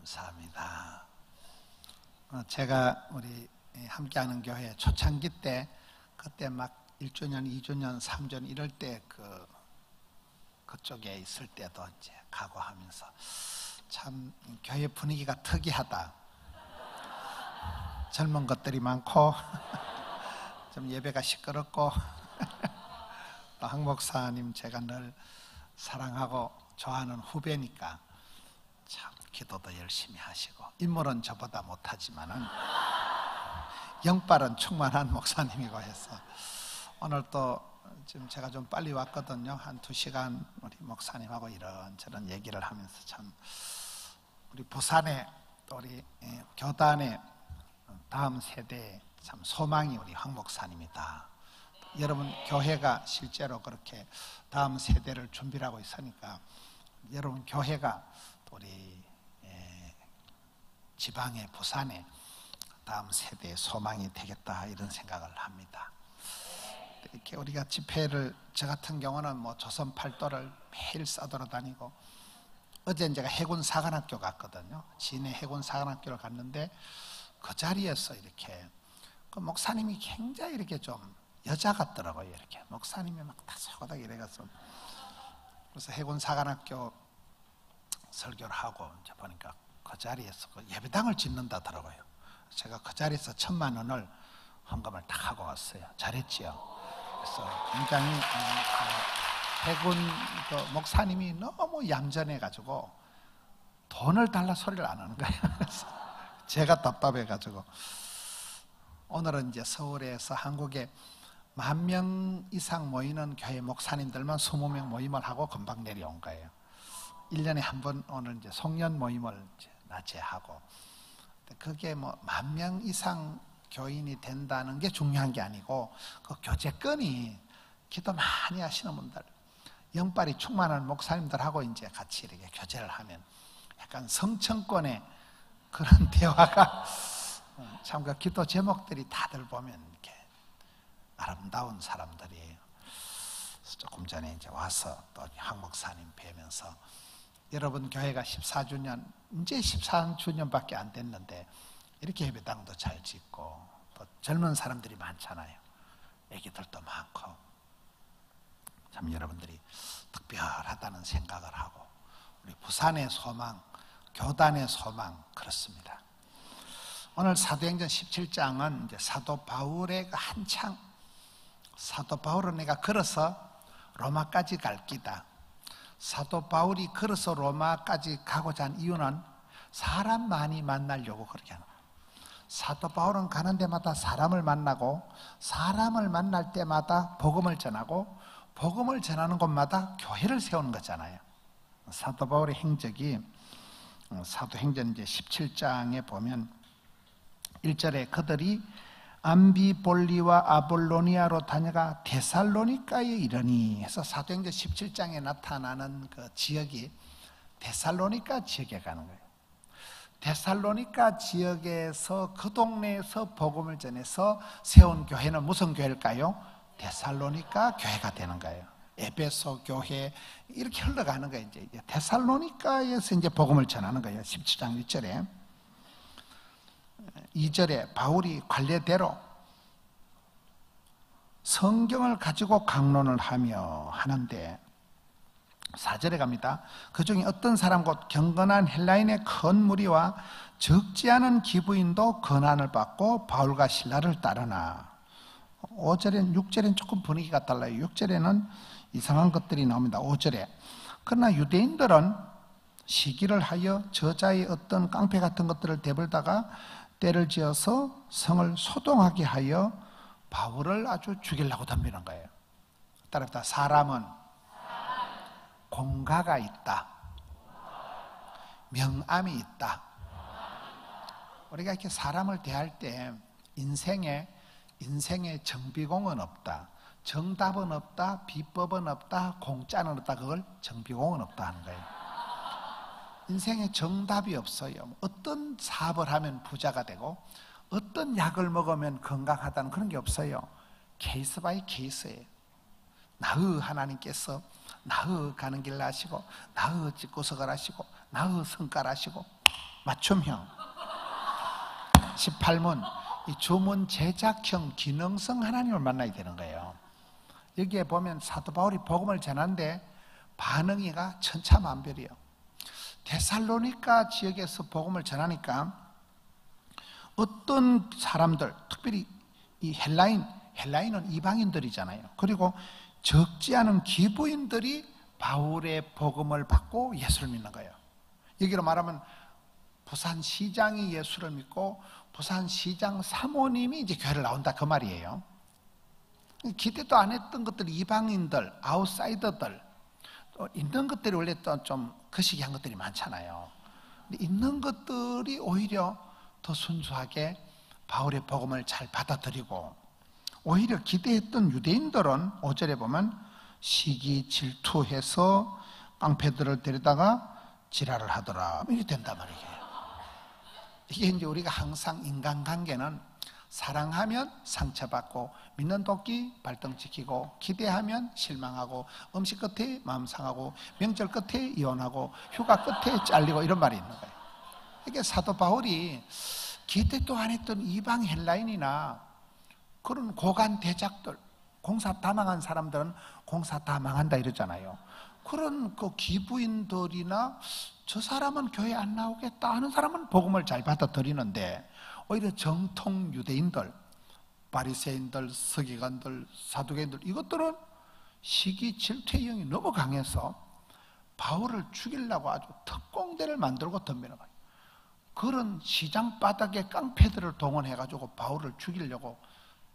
감사합니다. 제가 우리 함께하는 교회 초창기 때 그때 막 1주년, 2주년, 3주년 이럴 때 그쪽에 있을 때도 이제 각오하면서 참 교회 분위기가 특이하다. 젊은 것들이 많고 좀 예배가 시끄럽고 또 한 목사님 제가 늘 사랑하고 좋아하는 후배니까 참 기도도 열심히 하시고 인물은 저보다 못하지만은 영빨은 충만한 목사님이고 해서 오늘 또 지금 제가 좀 빨리 왔거든요. 한 2시간 우리 목사님하고 이런저런 얘기를 하면서 참 우리 부산에 우리 교단의 다음 세대의 참 소망이 우리 황 목사님이다. 여러분 교회가 실제로 그렇게 다음 세대를 준비를 하고 있으니까 여러분 교회가 우리 지방의 부산의 다음 세대의 소망이 되겠다 이런 생각을 합니다. 이렇게 우리가 집회를 저 같은 경우는 뭐 조선 팔도를 매일 싸돌아다니고 어제 제가 해군 사관학교 갔거든요. 진해 해군 사관학교를 갔는데 그 자리에서 이렇게 그 목사님이 굉장히 이렇게 좀 여자 같더라고요. 이렇게 목사님이 막 다소곳하게 이래가서 그래서 해군 사관학교 설교를 하고 이제 보니까 그 자리에서 그 예배당을 짓는다더라고요. 제가 그 자리에서 1,000만 원을 헌금을 다 하고 왔어요. 잘했지요. 그래서 굉장히 해군 그 목사님이 너무 얌전해가지고 돈을 달라 소리를 안 하는 거예요. 그래서 제가 답답해가지고 오늘은 이제 서울에서 한국에 10,000명 이상 모이는 교회 목사님들만 20명 모임을 하고 금방 내려온 거예요. 1년에 한 번 오늘 이제 송년 모임을 이제 낮에 하고 그게 뭐 10,000명 이상 교인이 된다는 게 중요한 게 아니고 그 교제권이 기도 많이 하시는 분들 영빨이 충만한 목사님들하고 이제 같이 이렇게 교제를 하면 약간 성청권의 그런 대화가 참 그 기도 제목들이 다들 보면 이렇게 아름다운 사람들이에요. 조금 전에 이제 와서 또 황 목사님 뵈면서 여러분 교회가 14주년 이제 14주년밖에 안 됐는데 이렇게 예배당도 잘 짓고 또 젊은 사람들이 많잖아요. 애기들도 많고 참 여러분들이 특별하다는 생각을 하고 우리 부산의 소망, 교단의 소망 그렇습니다. 오늘 사도행전 17장은 이제 사도 바울의 한창 사도 바울은 내가 걸어서 로마까지 갈 기다. 사도 바울이 걸어서 로마까지 가고자 한 이유는 사람 많이 만나려고 그렇게 하는 거예요. 사도 바울은 가는 데마다 사람을 만나고 사람을 만날 때마다 복음을 전하고 복음을 전하는 곳마다 교회를 세우는 거잖아요. 사도 바울의 행적이 사도행전 이제 17장에 보면 1절에 그들이 암비볼리와 아볼로니아로 다녀가 데살로니가에 이르니 해서 사도행전 17장에 나타나는 그 지역이 데살로니가 지역에 가는 거예요. 데살로니가 지역에서 그 동네에서 복음을 전해서 세운 교회는 무슨 교회일까요? 데살로니가 교회가 되는 거예요. 에베소 교회 이렇게 흘러가는 거예요. 이제 데살로니가에서 이제 복음을 전하는 거예요. 17장 1절에 2절에 바울이 관례대로 성경을 가지고 강론을 하며 하는데 4절에 갑니다. 그 중에 어떤 사람 곧 경건한 헬라인의 큰 무리와 적지 않은 기부인도 권한을 받고 바울과 신라를 따르나 5절엔 6절엔 조금 분위기가 달라요. 6절에는 이상한 것들이 나옵니다. 5절에 그러나 유대인들은 시기를 하여 저자의 어떤 깡패 같은 것들을 대불다가 때를 지어서 성을 소동하게 하여 바울을 아주 죽이려고 덤비는 거예요. 따라서 사람은 공가가 있다. 명암이 있다. 우리가 이렇게 사람을 대할 때 인생에 정비공은 없다. 정답은 없다. 비법은 없다. 공짜는 없다. 그걸 정비공은 없다 하는 거예요. 인생에 정답이 없어요. 어떤 사업을 하면 부자가 되고 어떤 약을 먹으면 건강하다는 그런 게 없어요. 케이스 바이 케이스예요. 나의 하나님께서 나의 가는 길 아시고 나의 집구석을 아시고 나의 성깔 아시고 맞춤형. 18문, 이 주문 제작형 기능성 하나님을 만나야 되는 거예요. 여기에 보면 사도 바울이 복음을 전하는데 반응이가 천차만별이에요. 데살로니가 지역에서 복음을 전하니까 어떤 사람들, 특별히 이 헬라인은 이방인들이잖아요. 그리고 적지 않은 기부인들이 바울의 복음을 받고 예수를 믿는 거예요. 여기로 말하면 부산시장이 예수를 믿고 부산시장 사모님이 이제 교회를 나온다, 그 말이에요. 기대도 안 했던 것들이 이방인들, 아웃사이더들, 있는 것들이 원래 또 좀 거시기한 것들이 많잖아요. 근데 있는 것들이 오히려 더 순수하게 바울의 복음을 잘 받아들이고, 오히려 기대했던 유대인들은 5절에 보면 시기 질투해서 깡패들을 데려다가 지랄을 하더라, 이렇게 된단 말이에요. 이게 이제 우리가 항상 인간관계는 사랑하면 상처받고, 믿는 도끼 발등지키고, 기대하면 실망하고, 음식 끝에 마음 상하고, 명절 끝에 이혼하고, 휴가 끝에 잘리고, 이런 말이 있는 거예요. 이게 사도 바울이 기대도 안 했던 이방 헬라인이나 그런 고관 대작들, 공사 다 망한 사람들은 공사 다 망한다 이러잖아요. 그런 그 기부인들이나 저 사람은 교회 안 나오겠다 하는 사람은 복음을 잘 받아들이는데, 오히려 정통 유대인들, 바리새인들, 서기관들, 사두개인들, 이것들은 시기 질투의 영이 너무 강해서 바울을 죽이려고 아주 특공대를 만들고 덤비는 거예요. 그런 시장 바닥에 깡패들을 동원해가지고 바울을 죽이려고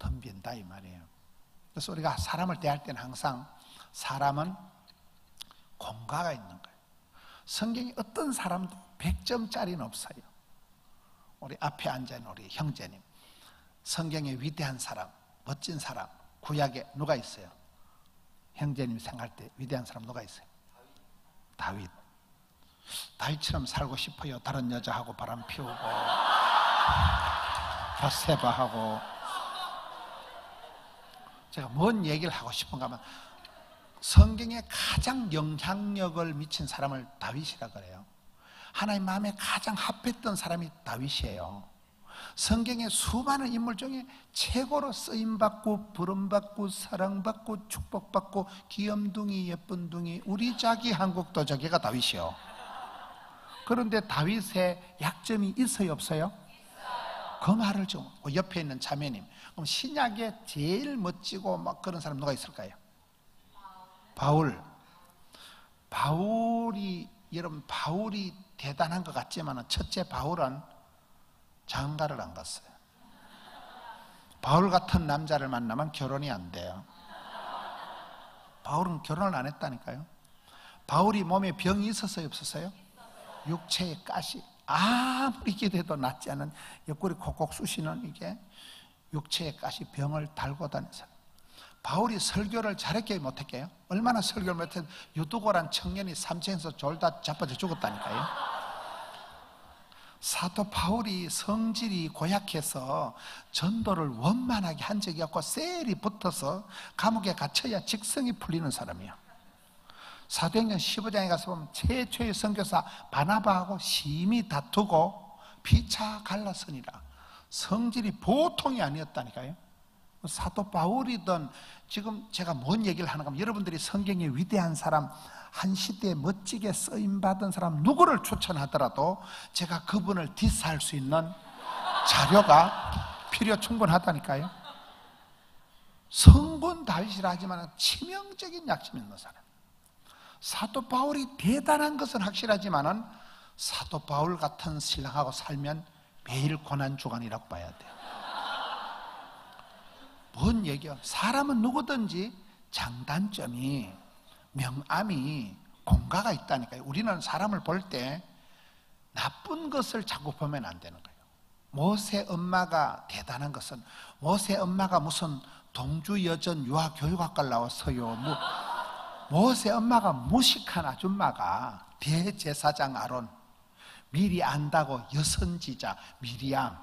덤빈다, 이 말이에요. 그래서 우리가 사람을 대할 때는 항상 사람은 공과가 있는 거예요. 성경에 어떤 사람도 100점짜리는 없어요. 우리 앞에 앉아있는 우리 형제님, 성경의 위대한 사람, 멋진 사람, 구약에 누가 있어요? 형제님 생각할 때 위대한 사람 누가 있어요? 다윗. 다윗처럼 살고 싶어요. 다른 여자하고 바람 피우고 바세바하고. 제가 뭔 얘기를 하고 싶은가 하면, 성경에 가장 영향력을 미친 사람을 다윗이라 그래요. 하나님 마음에 가장 합했던 사람이 다윗이에요. 성경의 수많은 인물 중에 최고로 쓰임받고 부름받고 사랑받고 축복받고 귀염둥이 예쁜둥이 우리 자기 한국도 저기가 다윗이요. 그런데 다윗의 약점이 있어요, 없어요? 그 말을 좀 옆에 있는 자매님, 그럼 신약에 제일 멋지고 막 그런 사람 누가 있을까요? 바울이 여러분, 바울이 대단한 것 같지만 첫째, 바울은 장가를 안 갔어요. 바울 같은 남자를 만나면 결혼이 안 돼요. 바울은 결혼을 안 했다니까요. 바울이 몸에 병이 있었어요, 없었어요? 육체의 가시, 아무리 기대도 낫지 않은 옆구리 콕콕 쑤시는 이게 육체의 가시, 병을 달고 다녔어요. 바울이 설교를 잘했게 못했게요? 얼마나 설교를 못했어요? 유두고란 청년이 삼층에서 졸다 자빠져 죽었다니까요. 사도 바울이 성질이 고약해서 전도를 원만하게 한 적이 없고 셀이 붙어서 감옥에 갇혀야 직성이 풀리는 사람이야. 사도행전 15장에 가서 보면 최초의 선교사 바나바하고 심히 다투고 피차 갈라서니라. 성질이 보통이 아니었다니까요. 사도 바울이든, 지금 제가 뭔 얘기를 하는가 하면, 여러분들이 성경의 위대한 사람, 한 시대에 멋지게 쓰임받은 사람 누구를 추천하더라도 제가 그분을 디스할 수 있는 자료가 필요 충분하다니까요. 성군 다윗이라 하지만 치명적인 약점이 있는 사람. 사도 바울이 대단한 것은 확실하지만은 사도 바울 같은 신랑하고 살면 매일 고난주간이라고 봐야 돼요. 뭔 얘기야? 사람은 누구든지 장단점이, 명암이, 공과가 있다니까요. 우리는 사람을 볼 때 나쁜 것을 자꾸 보면 안 되는 거예요. 모세 엄마가 대단한 것은, 모세 엄마가 무슨 동주여전 유아교육학과를 나왔어요. 모세 엄마가 무식한 아줌마가 대제사장 아론, 미리 안다고 여선지자 미리암,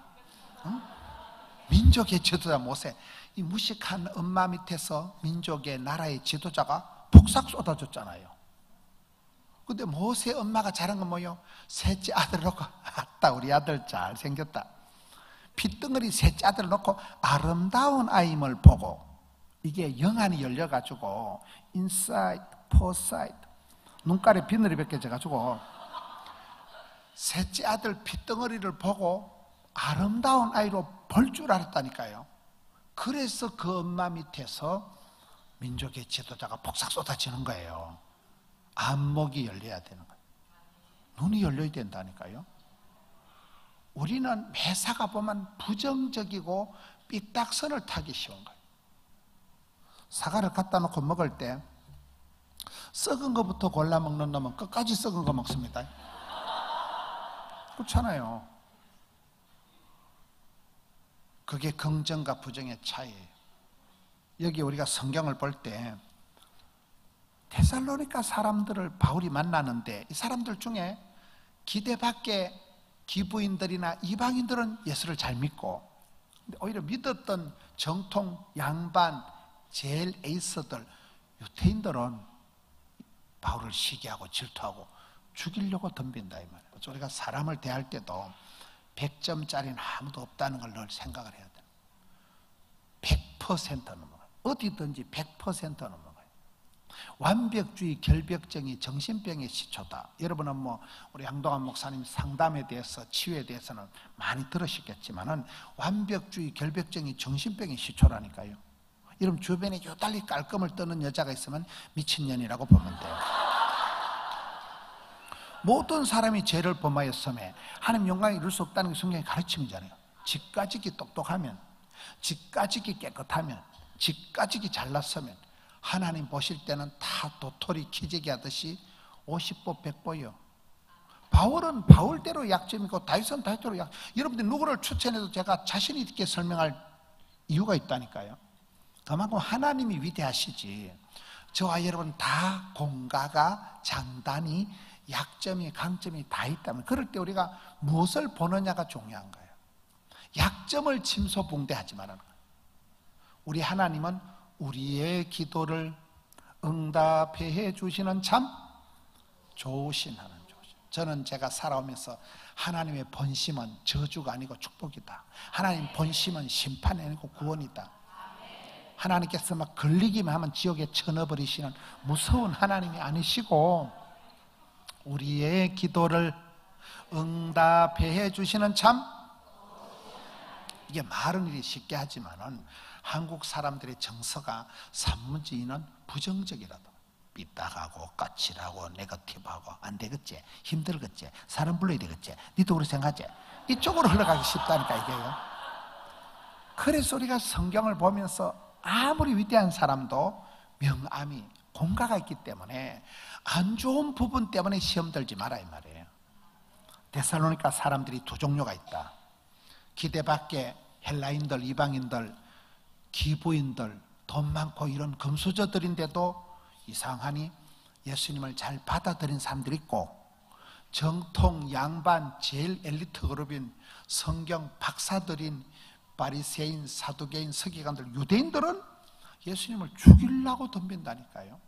민족의 지도자 모세, 이 무식한 엄마 밑에서 민족의 나라의 지도자가 폭삭 쏟아졌잖아요. 근데 모세 엄마가 잘한 건 뭐예요? 셋째 아들 놓고 아따 우리 아들 잘생겼다. 핏덩어리 셋째 아들을 놓고 아름다운 아임을 보고, 이게 영안이 열려가지고 인사이드, 포사이드, 눈깔에 비늘이 벗겨져가지고 셋째 아들 핏덩어리를 보고 아름다운 아이로 볼 줄 알았다니까요. 그래서 그 엄마 밑에서 민족의 지도자가 폭삭 쏟아지는 거예요. 안목이 열려야 되는 거예요. 눈이 열려야 된다니까요. 우리는 매사가 보면 부정적이고 삐딱선을 타기 쉬운 거예요. 사과를 갖다 놓고 먹을 때 썩은 것부터 골라 먹는 놈은 끝까지 썩은 거 먹습니다. 그렇잖아요. 그게 긍정과 부정의 차이예요. 여기 우리가 성경을 볼 때 데살로니가 사람들을 바울이 만나는데, 이 사람들 중에 기대 밖에 기부인들이나 이방인들은 예수를 잘 믿고, 오히려 믿었던 정통 양반 제일 에이스들, 유태인들은 바울을 시기하고 질투하고 죽이려고 덤빈다 이 말이에요. 그래서 우리가 사람을 대할 때도 100점짜리는 아무도 없다는 걸 늘 생각을 해야 돼요. 100% 넘어가요. 어디든지 100% 넘어가요. 완벽주의, 결벽증이 정신병의 시초다. 여러분은 우리 양동환 목사님 상담에 대해서, 치유에 대해서는 많이 들으시겠지만은 완벽주의, 결벽증이 정신병의 시초라니까요. 여러분 주변에 요달리 깔끔을 떠는 여자가 있으면 미친년이라고 보면 돼요. 모든 사람이 죄를 범하였음에 하나님 영광에 이룰 수 없다는 게 성경의 가르침이잖아요. 지까지기 똑똑하면, 지까지기 깨끗하면, 지까지기 잘났으면 하나님 보실 때는 다 도토리 키재기 하듯이 50보 100보요. 바울은 바울대로 약점이고 다윗은 다윗대로 약점. 여러분들 누구를 추천해도 제가 자신 있게 설명할 이유가 있다니까요. 그만큼 하나님이 위대하시지, 저와 여러분 다 공과가 장단이, 약점이, 강점이 다 있다면, 그럴 때 우리가 무엇을 보느냐가 중요한 거예요. 약점을 침소봉대하지 말라는 거예요. 우리 하나님은 우리의 기도를 응답해 주시는 참 좋으신 하나님. 저는 제가 살아오면서 하나님의 본심은 저주가 아니고 축복이다, 하나님 본심은 심판이 아니고 구원이다, 하나님께서 막 걸리기만 하면 지옥에 쳐넣어버리시는 무서운 하나님이 아니시고, 우리의 기도를 응답해 주시는 참, 이게 말은 이리 쉽게 하지만은 한국 사람들의 정서가 산문지는 부정적이라도, 삐딱하고 까칠하고 네거티브하고 안 되겠지, 힘들겠지, 사람 불러야 되겠지, 니도 그렇게 생각하지, 이쪽으로 흘러가기 쉽다니까 이게요. 그래서 우리가 성경을 보면서 아무리 위대한 사람도 명암이, 공과가 있기 때문에 안 좋은 부분 때문에 시험 들지 마라 이 말이에요. 데살로니가 사람들이 두 종류가 있다. 기대 밖에 헬라인들, 이방인들, 기부인들, 돈 많고 이런 금수저들인데도 이상하니 예수님을 잘 받아들인 사람들이 있고, 정통 양반 제일 엘리트 그룹인 성경 박사들인 바리새인, 사두개인, 서기관들, 유대인들은 예수님을 죽이려고 덤빈다니까요.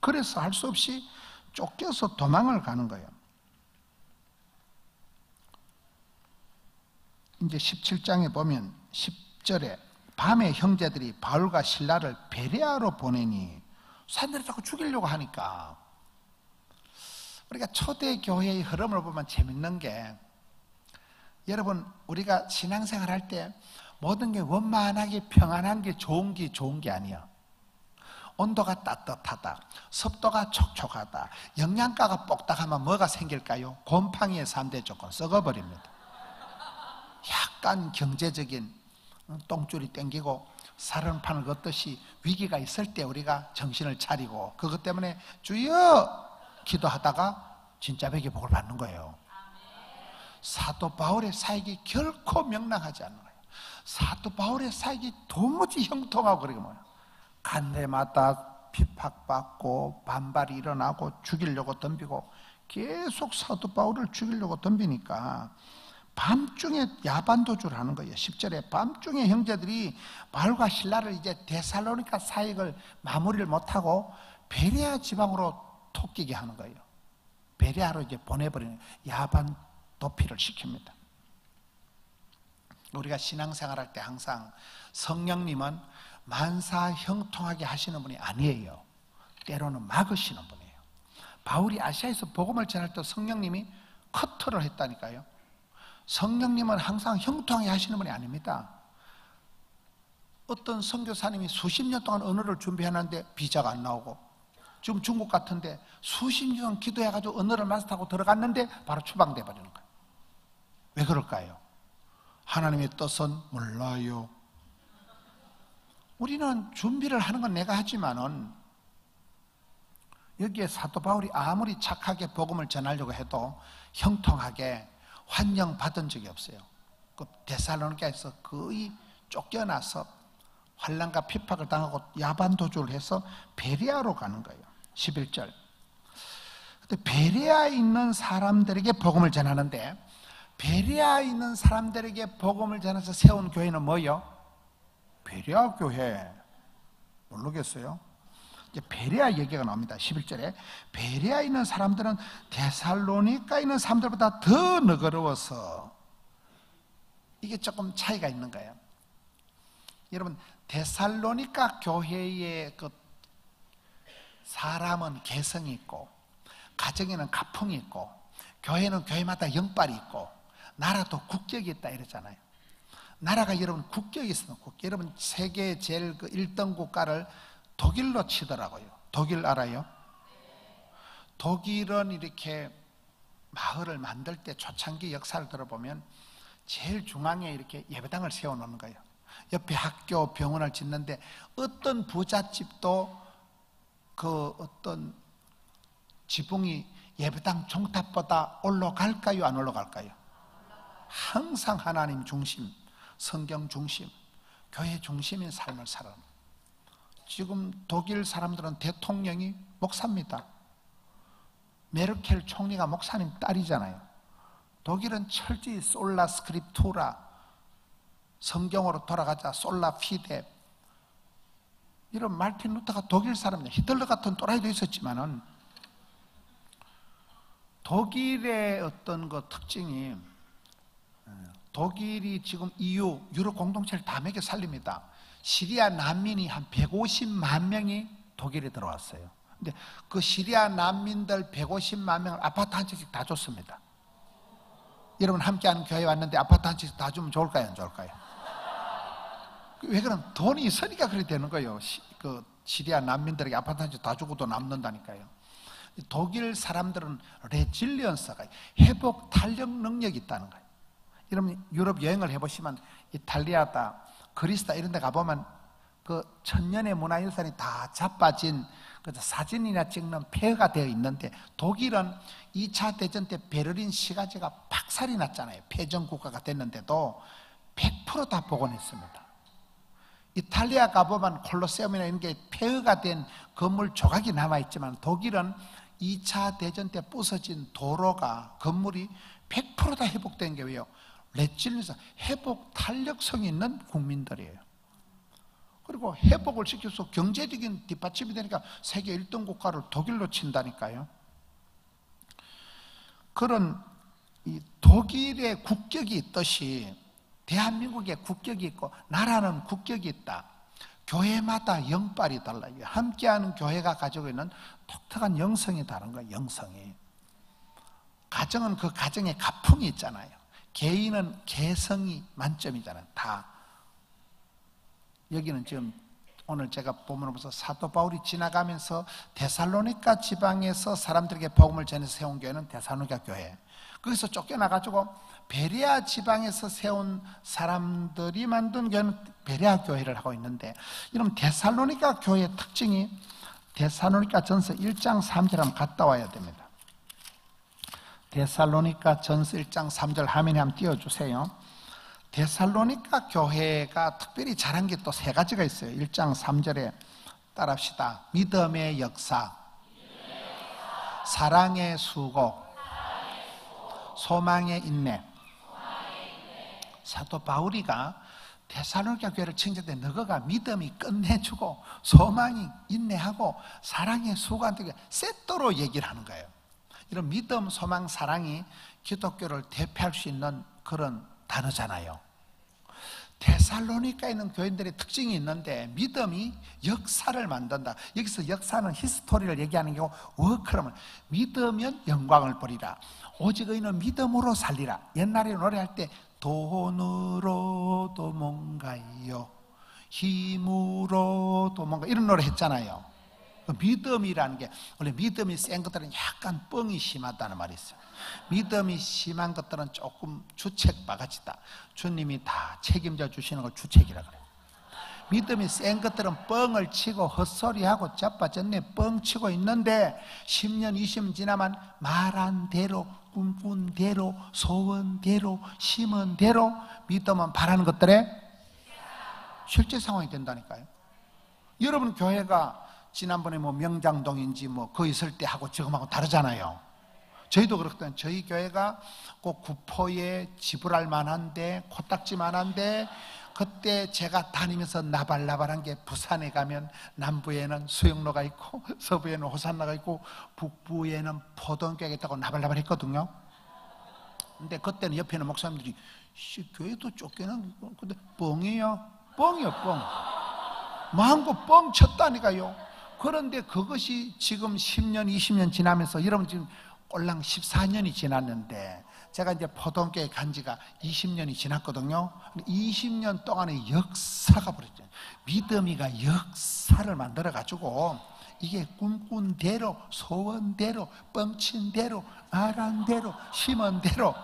그래서 할 수 없이 쫓겨서 도망을 가는 거예요. 이제 17장에 보면 10절에 밤에 형제들이 바울과 실라를 베레아로 보내니, 사람들이 자꾸 죽이려고 하니까, 우리가 초대교회의 흐름을 보면 재밌는 게, 여러분 우리가 신앙생활 할 때 모든 게 원만하게 평안한 게 좋은 게 아니야. 온도가 따뜻하다, 습도가 촉촉하다, 영양가가 뻑딱하면 뭐가 생길까요? 곰팡이의 3대 조건, 썩어버립니다. 약간 경제적인 똥줄이 땡기고 사른판을 걷듯이 위기가 있을 때 우리가 정신을 차리고, 그것 때문에 주여 기도하다가 진짜 백의 복을 받는 거예요. 사도 바울의 사역이 결코 명랑하지 않는 거예요. 사도 바울의 사역이 도무지 형통하고, 그러게 뭐예요, 간대마다 핍박받고 반발이 일어나고 죽이려고 덤비고, 계속 사도 바울을 죽이려고 덤비니까 밤중에 야반도주를 하는 거예요. 10절에 밤중에 형제들이 바울과 실라를 이제 데살로니가 사역을 마무리를 못하고 베레아 지방으로 토끼게 하는 거예요. 베레아로 이제 보내버리는, 야반 도피를 시킵니다. 우리가 신앙생활할 때 항상 성령님은 만사 형통하게 하시는 분이 아니에요. 때로는 막으시는 분이에요. 바울이 아시아에서 복음을 전할 때 성령님이 커트를 했다니까요. 성령님은 항상 형통하게 하시는 분이 아닙니다. 어떤 선교사님이 수십 년 동안 언어를 준비해놨는데 비자가 안 나오고, 지금 중국 같은데 수십 년 기도해가지고 언어를 마스터하고 들어갔는데 바로 추방돼 버리는 거예요. 왜 그럴까요? 하나님의 뜻은 몰라요. 우리는 준비를 하는 건 내가 하지만은 여기에 사도 바울이 아무리 착하게 복음을 전하려고 해도 형통하게 환영받은 적이 없어요. 그 데살로니가에서 거의 쫓겨나서 환난과 핍박을 당하고 야반 도주를 해서 베레아로 가는 거예요. 11절. 근데 베레아에 있는 사람들에게 복음을 전하는데, 베레아에 있는 사람들에게 복음을 전해서 세운 교회는 뭐예요? 베레아 교회. 모르겠어요? 이제 베레아 얘기가 나옵니다. 11절에 베레아에 있는 사람들은 데살로니가에 있는 사람들보다 더 너그러워서, 이게 조금 차이가 있는 거예요. 여러분, 데살로니가 교회의 그 사람은 개성이 있고, 가정에는 가풍이 있고, 교회는 교회마다 영빨이 있고, 나라도 국격이 있다 이러잖아요. 나라가 여러분 국격이 있어요. 여러분 세계 제일 그 1등 국가를 독일로 치더라고요. 독일 알아요? 독일은 이렇게 마을을 만들 때 초창기 역사를 들어보면 제일 중앙에 이렇게 예배당을 세워놓는 거예요. 옆에 학교, 병원을 짓는데 어떤 부잣집도 그 어떤 지붕이 예배당 종탑보다 올라갈까요? 안 올라갈까요? 항상 하나님 중심, 성경 중심, 교회 중심인 삶을 살아요. 지금 독일 사람들은 대통령이 목사입니다. 메르켈 총리가 목사님 딸이잖아요. 독일은 철저히 솔라 스크립투라, 성경으로 돌아가자, 솔라 피데, 이런 말틴 루터가 독일 사람이에요. 히틀러 같은 또라이도 있었지만은 독일의 어떤 그 특징이, 독일이 지금 EU, 유럽 공동체를 다 먹여 살립니다. 시리아 난민이 한 150만 명이 독일에 들어왔어요. 근데 그 시리아 난민들 150만 명을 아파트 한 채씩 다 줬습니다. 여러분 함께하는 교회 왔는데 아파트 한 채씩 다 주면 좋을까요? 안 좋을까요? 왜 그럼 돈이 있으니까 그렇게 되는 거예요. 그 시리아 난민들에게 아파트 한 채 다 주고도 남는다니까요. 독일 사람들은 레질리언스가, 회복 탄력 능력이 있다는 거예요. 여러분 유럽 여행을 해보시면 이탈리아다, 그리스다 이런 데 가보면 그 천년의 문화유산이 다 자빠진 사진이나 찍는 폐허가 되어 있는데, 독일은 2차 대전 때 베를린 시가지가 박살이 났잖아요. 패전국가가 됐는데도 100% 다 복원했습니다. 이탈리아 가보면 콜로세움이나 이런 게 폐허가 된 건물 조각이 남아있지만, 독일은 2차 대전 때 부서진 도로가, 건물이 100% 다 회복된 게 왜요? 레질리언스, 회복 탄력성이 있는 국민들이에요. 그리고 회복을 시켜서 경제적인 뒷받침이 되니까 세계 1등 국가를 독일로 친다니까요. 그런 이 독일의 국격이 있듯이 대한민국의 국격이 있고 나라는 국격이 있다. 교회마다 영빨이 달라요. 함께하는 교회가 가지고 있는 독특한 영성이 다른 거예요. 영성이. 가정은 그 가정에 가풍이 있잖아요. 개인은 개성이 만점이잖아요. 다. 여기는 지금 오늘 제가 본문을 보면서 사도 바울이 지나가면서 데살로니가 지방에서 사람들에게 복음을 전해서 세운 교회는 데살로니가 교회, 거기서 쫓겨나가지고 베레아 지방에서 세운 사람들이 만든 교회는 베레아 교회를 하고 있는데, 이러면 데살로니가 교회의 특징이, 데살로니가 전서 1장 3절 한번 갔다 와야 됩니다. 데살로니가 전서 1장 3절 화면에 한번 띄워주세요. 데살로니가 교회가 특별히 잘한 게 또 3가지가 있어요. 1장 3절에 따라합시다. 믿음의 역사, 사랑의 수고, 소망의 인내. 사도 바울이가 데살로니가 교회를 칭찬할 때 너희가 믿음이 끝내주고 소망이 인내하고 사랑의 수고한테 세트로 얘기를 하는 거예요. 이런 믿음, 소망, 사랑이 기독교를 대표할 수 있는 그런 단어잖아요. 데살로니가에 있는 교인들의 특징이 있는데 믿음이 역사를 만든다. 여기서 역사는 히스토리를 얘기하는 경우 워크라면 믿으면 영광을 보리라. 오직 의인은 믿음으로 살리라. 옛날에 노래할 때 돈으로도 뭔가요, 힘으로도 뭔가 이런 노래 했잖아요. 믿음이라는 게 원래 믿음이 센 것들은 약간 뻥이 심하다는 말이 있어요. 믿음이 심한 것들은 조금 주책바가지다. 주님이 다 책임져 주시는 걸 주책이라 그래요. 믿음이 센 것들은 뻥을 치고 헛소리하고 자빠졌네 뻥치고 있는데 10년 20년 지나면 말한 대로 꿈꾼 대로 소원대로 심은 대로 믿음은 바라는 것들에 실제 상황이 된다니까요. 여러분 교회가 지난번에 뭐 명장동인지 뭐 거 있을 때 하고 지금하고 다르잖아요. 저희도 그렇거든요. 저희 교회가 꼭 구포에 지불할 만한데 코딱지 만한데 그때 제가 다니면서 나발나발한 게 부산에 가면 남부에는 수영로가 있고 서부에는 호산나가 있고 북부에는 포동교회가 있다고 나발나발 했거든요. 근데 그때는 옆에 있는 목사님들이 교회도 쫓겨난 근데 뻥이에요. 뻥이요 뻥. 마음껏 뻥 쳤다니까요. 그런데 그것이 지금 10년 20년 지나면서 여러분 지금 꼴랑 14년이 지났는데 제가 이제 포동교회 간 지가 20년이 지났거든요. 20년 동안의 역사가 벌어졌죠. 믿음이가 역사를 만들어가지고 이게 꿈꾼 대로 소원대로 뻥친 대로 말한 대로 심은 대로.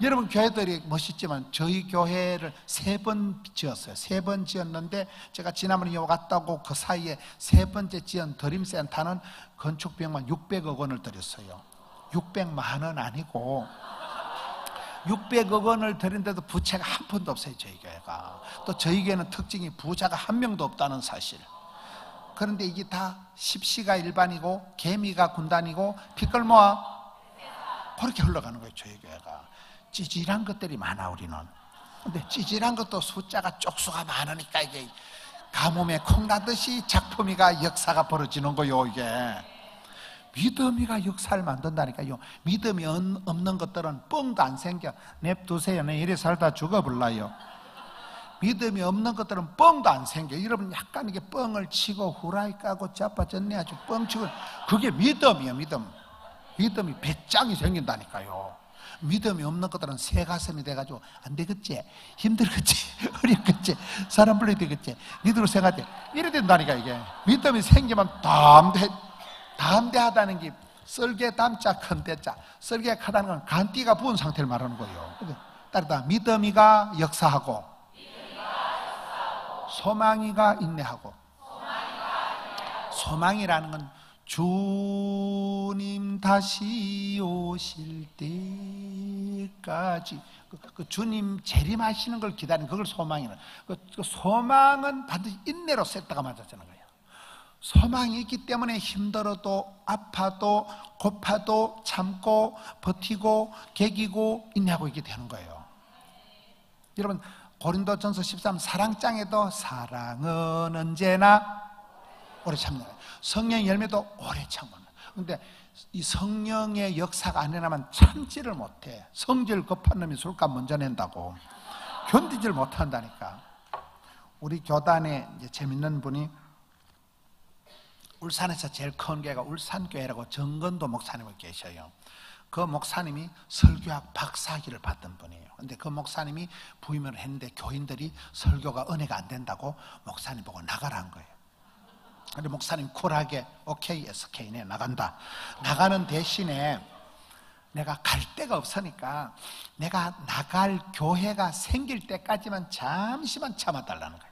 여러분 교회들이 멋있지만 저희 교회를 3번 지었어요. 3번 지었는데 제가 지난번에 왔다고 그 사이에 3번째 지은 드림센터는 건축비용만 600억 원을 들였어요. 600만 원 아니고 600억 원을 들인데도 부채가 한 푼도 없어요. 저희 교회가. 또 저희 교회는 특징이 부자가 한 명도 없다는 사실. 그런데 이게 다 십시가 일반이고 개미가 군단이고 핏걸 모아 그렇게 흘러가는 거예요. 저희 교회가. 찌질한 것들이 많아 우리는. 근데 찌질한 것도 숫자가 쪽수가 많으니까 이게 가뭄에 콩나듯이 작품이가 역사가 벌어지는 거요. 이게 믿음이가 역사를 만든다니까요. 믿음이 없는 것들은 뻥도 안 생겨. 냅두세요. 내 이래 살다 죽어볼라요. 믿음이 없는 것들은 뻥도 안 생겨. 여러분 약간 이게 뻥을 치고 후라이 까고 자빠졌네 아주 뻥치고 그게 믿음이에요. 믿음이 배짱이 생긴다니까요. 믿음이 없는 것들은 새 가슴이 돼가지고 안 되겠지, 힘들겠지, 어렵겠지, 사람 불러야 되겠지, 니들 생각해 이래 된다니까. 이게 믿음이 생기면 담대하다는 게 썰개 담자 큰 대자. 썰개 크다는 건 간띠가 부은 상태를 말하는 거예요. 따라서 믿음이가 역사하고 소망이가 인내하고. 소망이라는 건 주님 다시 오실 때까지 그 주님 재림하시는 걸 기다리는 그걸 소망이라. 그 소망은 반드시 인내로 셌다가 맞았잖아요. 소망이 있기 때문에 힘들어도 아파도 고파도 참고 버티고 개기고 인내하고 있게 되는 거예요. 여러분 고린도전서 13 사랑장에도 사랑은 언제나 오래 참는 거예요. 성령의 열매도 오래 참는 거예요. 그런데 이 성령의 역사가 안 일어나면 참지를 못해. 성질 급한 놈이 술값 먼저 낸다고. 견디지를 못한다니까. 우리 교단에 이제 재밌는 분이 울산에서 제일 큰 교회가 울산교회라고 정건도 목사님을 계셔요. 그 목사님이 설교학 박사학위를 받던 분이에요. 근데 그 목사님이 부임을 했는데 교인들이 설교가 은혜가 안 된다고 목사님 보고 나가라 한 거예요. 근데 목사님 쿨하게 오케이 SK네 나간다. 나가는 대신에 내가 갈 데가 없으니까 내가 나갈 교회가 생길 때까지만 잠시만 참아달라는 거예요.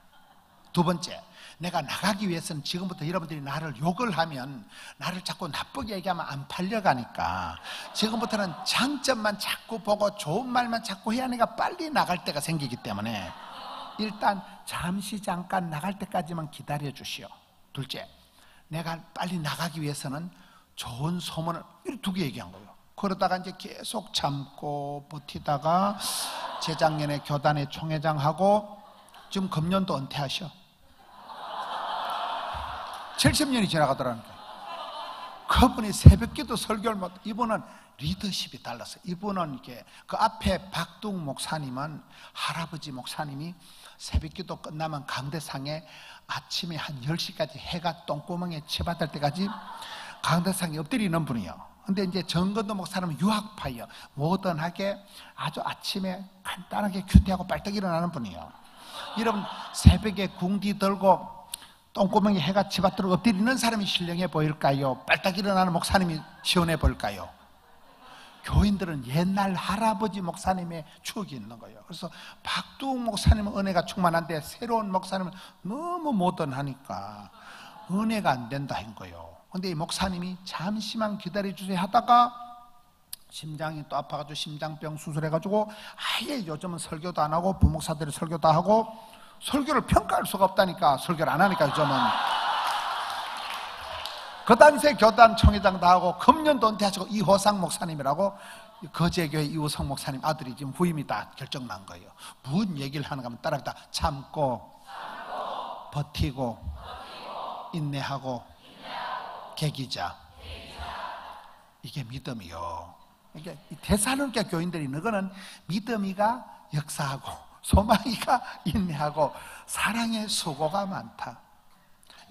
두 번째, 내가 나가기 위해서는 지금부터 여러분들이 나를 욕을 하면 나를 자꾸 나쁘게 얘기하면 안 팔려가니까 지금부터는 장점만 자꾸 보고 좋은 말만 자꾸 해야 내가 빨리 나갈 때가 생기기 때문에 일단 잠시 잠깐 나갈 때까지만 기다려 주시오. 둘째, 내가 빨리 나가기 위해서는 좋은 소문을 이렇게 두 개 얘기한 거예요. 그러다가 이제 계속 참고 버티다가 재작년에 교단의 총회장하고 지금 금년도 은퇴하셔. 70년이 지나가더라니까. 그분이 새벽기도 설교를 못, 이분은 리더십이 달랐어요. 이분은 이게 그 앞에 박두웅 목사님은, 할아버지 목사님이 새벽기도 끝나면 강대상에 아침에 한 10시까지 해가 똥구멍에 치받을 때까지 강대상에 엎드리는 분이요. 근데 이제 정건도 목사님은 유학파예요. 모던하게 아주 아침에 간단하게 큐티하고 빨딱 일어나는 분이에요. 여러분, 새벽에 궁디 들고 똥구멍에 해가 치받도록 엎드리는 사람이 신령해 보일까요? 빨딱 일어나는 목사님이 시원해 보일까요? 교인들은 옛날 할아버지 목사님의 추억이 있는 거예요. 그래서 박두웅 목사님은 은혜가 충만한데 새로운 목사님은 너무 모던하니까 은혜가 안 된다 한 거예요. 근데 이 목사님이 잠시만 기다려주세요 하다가 심장이 또 아파가지고 심장병 수술해가지고 아예 요즘은 설교도 안 하고 부목사들이 설교도 하고 설교를 평가할 수가 없다니까. 설교를 안 하니까 요즘은 거단세 교단 총회장 다 하고 금년도 은퇴하시고 이호상 목사님이라고 거제교회 이호상 목사님 아들이 지금 후임이 다 결정난 거예요. 무슨 얘기를 하는가 하면 따라다 참고 버티고 인내하고 계기자. 이게 믿음이요. 이게 데살로니가 교인들이 있는 거는 믿음이가 역사하고 소망이가 인내하고 사랑의 수고가 많다.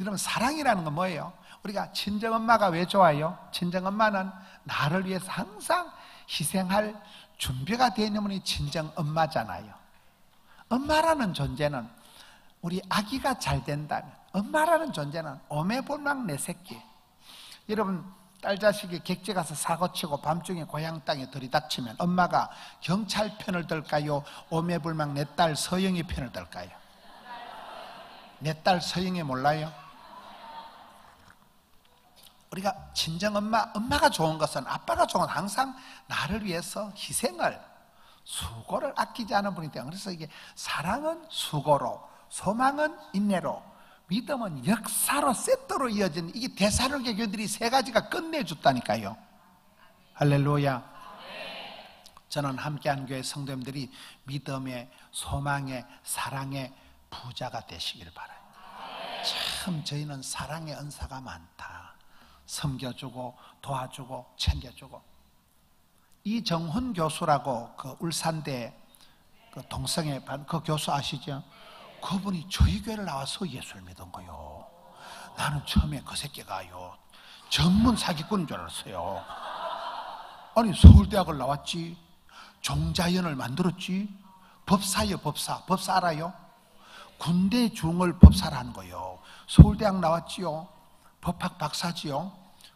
여러분, 사랑이라는 건 뭐예요? 우리가 친정엄마가 왜 좋아요? 친정엄마는 나를 위해서 항상 희생할 준비가 되어 있는 분이 친정엄마잖아요. 엄마라는 존재는 우리 아기가 잘 된다면, 엄마라는 존재는 오매불망 내 새끼. 여러분, 딸 자식이 객지 가서 사고치고 밤중에 고향 땅에 들이닥치면 엄마가 경찰 편을 들까요? 오매불망 내 딸 서영이 편을 들까요? 내 딸 서영이 몰라요? 우리가 친정엄마, 엄마가 좋은 것은, 아빠가 좋은 건 항상 나를 위해서 희생을, 수고를 아끼지 않은 분이 돼요. 그래서 이게 사랑은 수고로, 소망은 인내로, 믿음은 역사로, 세트로 이어진, 이게 데살로니가 교인들이 세 가지가 끝내줬다니까요. 할렐루야. 저는 함께하는 교회 성도님들이 믿음의, 소망의, 사랑의 부자가 되시길 바라요. 참 저희는 사랑의 은사가 많다. 섬겨주고 도와주고 챙겨주고. 이정훈 교수라고 그 울산대 그 동성애 그 교수 아시죠? 그분이 저희 교회를 나와서 예수를 믿은 거요. 나는 처음에 그 새끼가요 전문 사기꾼인 줄 알았어요. 아니, 서울대학을 나왔지, 종자연을 만들었지, 법사예요. 법사 알아요? 군대 중을 법사라는 거예요. 서울대학 나왔지요, 법학 박사지요,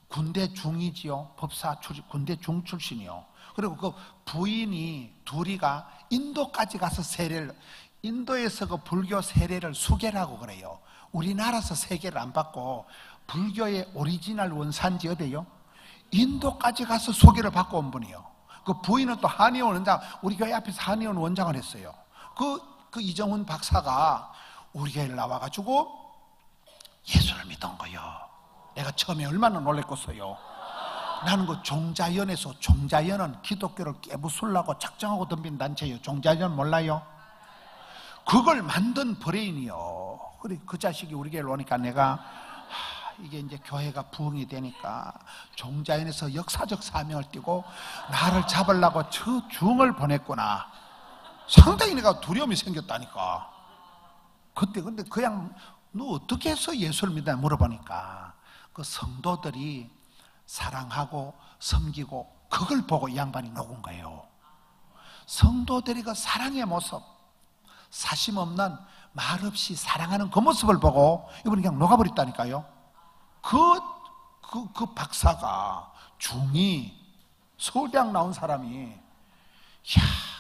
군대 중이지요, 법사 출신, 군대 중 출신이요. 그리고 그 부인이 둘이가 인도까지 가서 세례를, 인도에서 그 불교 세례를 수계라고 그래요. 우리나라에서 세계를 안 받고 불교의 오리지널 원산지 어디요? 인도까지 가서 소개를 받고 온 분이요. 그 부인은 또 한의원 원장, 우리 교회 앞에서 한의원 원장을 했어요. 그 이정훈 박사가 우리 교회를 나와가지고 예수를 믿은 거예요. 내가 처음에 얼마나 놀랬겠어요. 나는 그 종자연에서, 종자연은 기독교를 깨부수려고 작정하고 덤빈 단체예요. 종자연 몰라요? 그걸 만든 브레인이요. 그래, 그 자식이 우리 교회로 오니까 내가 이게 이제 교회가 부흥이 되니까 종자연에서 역사적 사명을 띠고 나를 잡으려고 저 중을 보냈구나. 상당히 내가 두려움이 생겼다니까. 그때 근데 그냥 너 어떻게 해서 예수를 믿냐 물어보니까 그 성도들이 사랑하고 섬기고 그걸 보고 이 양반이 녹은 거예요. 성도들이 그 사랑의 모습, 사심 없는 말없이 사랑하는 그 모습을 보고 이분이 그냥 녹아버렸다니까요. 그 박사가 중이 서울대학 나온 사람이,